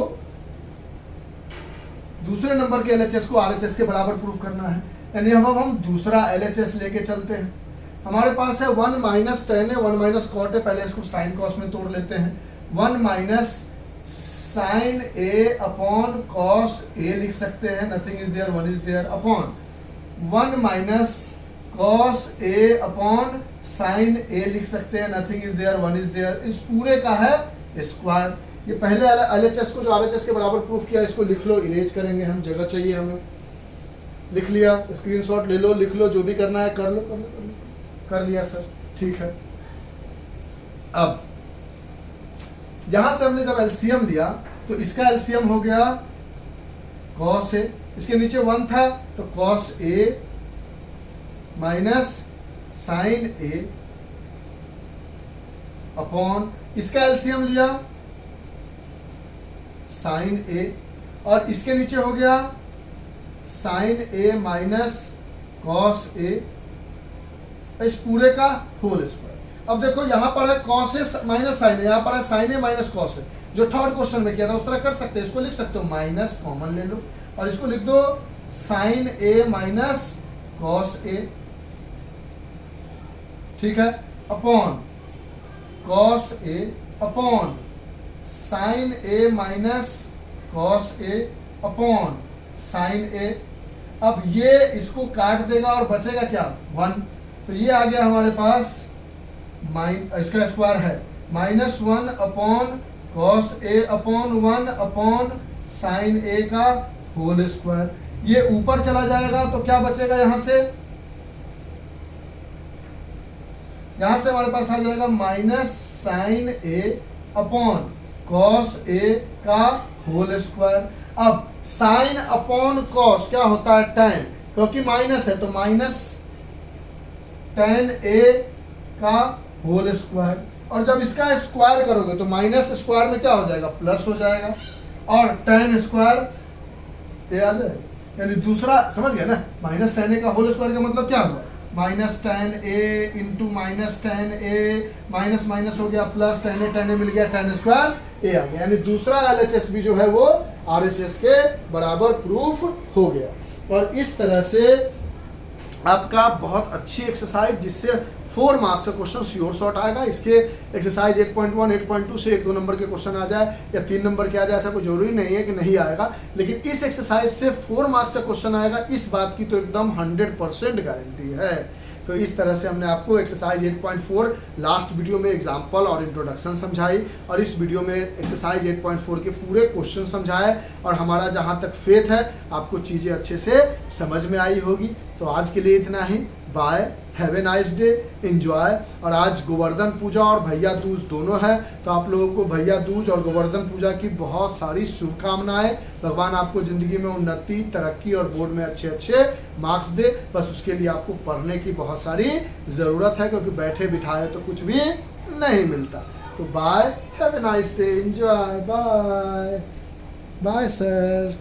दूसरे नंबर के LHS को RHS के बराबर प्रूफ करना है, यानी अब हम दूसरा LHS लेके चलते हैं। हमारे पास है 1 माइनस tan है, 1 माइनस cot है, पहले इसको sin cos में तोड़ लेते हैं। 1 minus sin A upon cos A लिख सकते हैं, nothing is there, 1 is there, upon 1 minus cos A upon sin A लिख सकते हैं, nothing is there, 1 is there. इस पूरे का है स्क्वायर। ये पहले LHS को जो RHS के बराबर प्रूफ किया, इसको लिख लो, इरेज करेंगे हम, जगह चाहिए हमें। लिख लिया, स्क्रीनशॉट ले लो, लिख लो, जो भी करना है कर लो, कर लिया सर, ठीक है। अब यहां से हमने जब एलसीएम लिया तो इसका एलसीएम हो गया cos A, इसके नीचे 1 था तो cos A minus sin A upon इसका एलसीएम लिया sin A, और इसके नीचे हो गया sin A minus cos A, इस पूरे का होल स्क्वायर। अब देखो यहाँ पर है cos A minus sin A, यहाँ पर है sin A minus cos A, जो थर्ड क्वेश्चन में किया था उस तरह कर सकते हैं। इसको लिख सकते हो माइनस कॉमन ले लो और इसको लिख दो sin A minus cos A, ठीक है, upon cos A upon sin A minus cos A upon sine A. अब ये इसको काट देगा और बचेगा क्या 1, तो ये आ गया हमारे पास इसका स्क्वायर है -1 upon cos A upon 1 upon sine ए का होल स्क्वायर। ये ऊपर चला जाएगा तो क्या बचेगा यहां से हमारे पास आ जाएगा minus sine A upon cos ए का होल स्क्वायर। अब साइन अपॉन कॉस क्या होता है tan, क्योंकि माइनस है तो माइनस tan ए का होल स्क्वायर। और जब इसका स्क्वायर करोगे तो माइनस स्क्वायर में क्या हो जाएगा प्लस हो जाएगा और tan स्क्वायर ए आ जाएगा। यानी दूसरा समझ गया ना, माइनस tan ए का होल स्क्वायर का मतलब क्या हुआ माइनस tan ए इंटू माइनस tan ए, माइनस माइनस हो गया प्लस tan ए मिल गया tan स्क्वायर ए आ गया। यानी दूसरा LHS भी जो है वो RHS के बराबर प्रूफ हो गया। और इस तरह से आपका बहुत अच्छी एक्सरसाइज जिससे 4 मार्क्स का क्वेश्चन श्योर शॉर्ट आएगा। इसके एक्सरसाइज 8.1 8.2 से 1-2 नंबर के क्वेश्चन आ जाए या 3 नंबर के आ जाए, ऐसा कोई जरूरी नहीं है कि नहीं आएगा, लेकिन इस एक्सरसाइज से 4 मार्क्स का क्वेश्चन आएगा, इस बात की तो एकदम 100% गारंटी है। तो इस तरह से हमने आपको एक्सरसाइज 8.4 लास्ट वीडियो में एग्जाम्पल और इंट्रोडक्शन समझाई और इस वीडियो में एक्सरसाइज 8.4 के पूरे क्वेश्चन समझाए और हमारा जहां तक फेथ है आपको चीज़ें अच्छे से समझ में आई होगी। तो आज के लिए इतना ही, bye, have a nice day, enjoy. और आज गोवर्धन पूजा और भैया दूज दोनों है, तो आप लोगों को भैया दूज और गोवर्धन पूजा की बहुत सारी शुभकामनाएं। भगवान आपको ज़िंदगी में उन्नति, तरक्की और बोर्ड में अच्छे अच्छे मार्क्स दे। बस उसके लिए आपको पढ़ने की बहुत सारी ज़रूरत है, क्योंकि बैठे बिठाए तो कुछ भी नहीं मिलता। तो bye, have a nice day, enjoy, bye bye sir.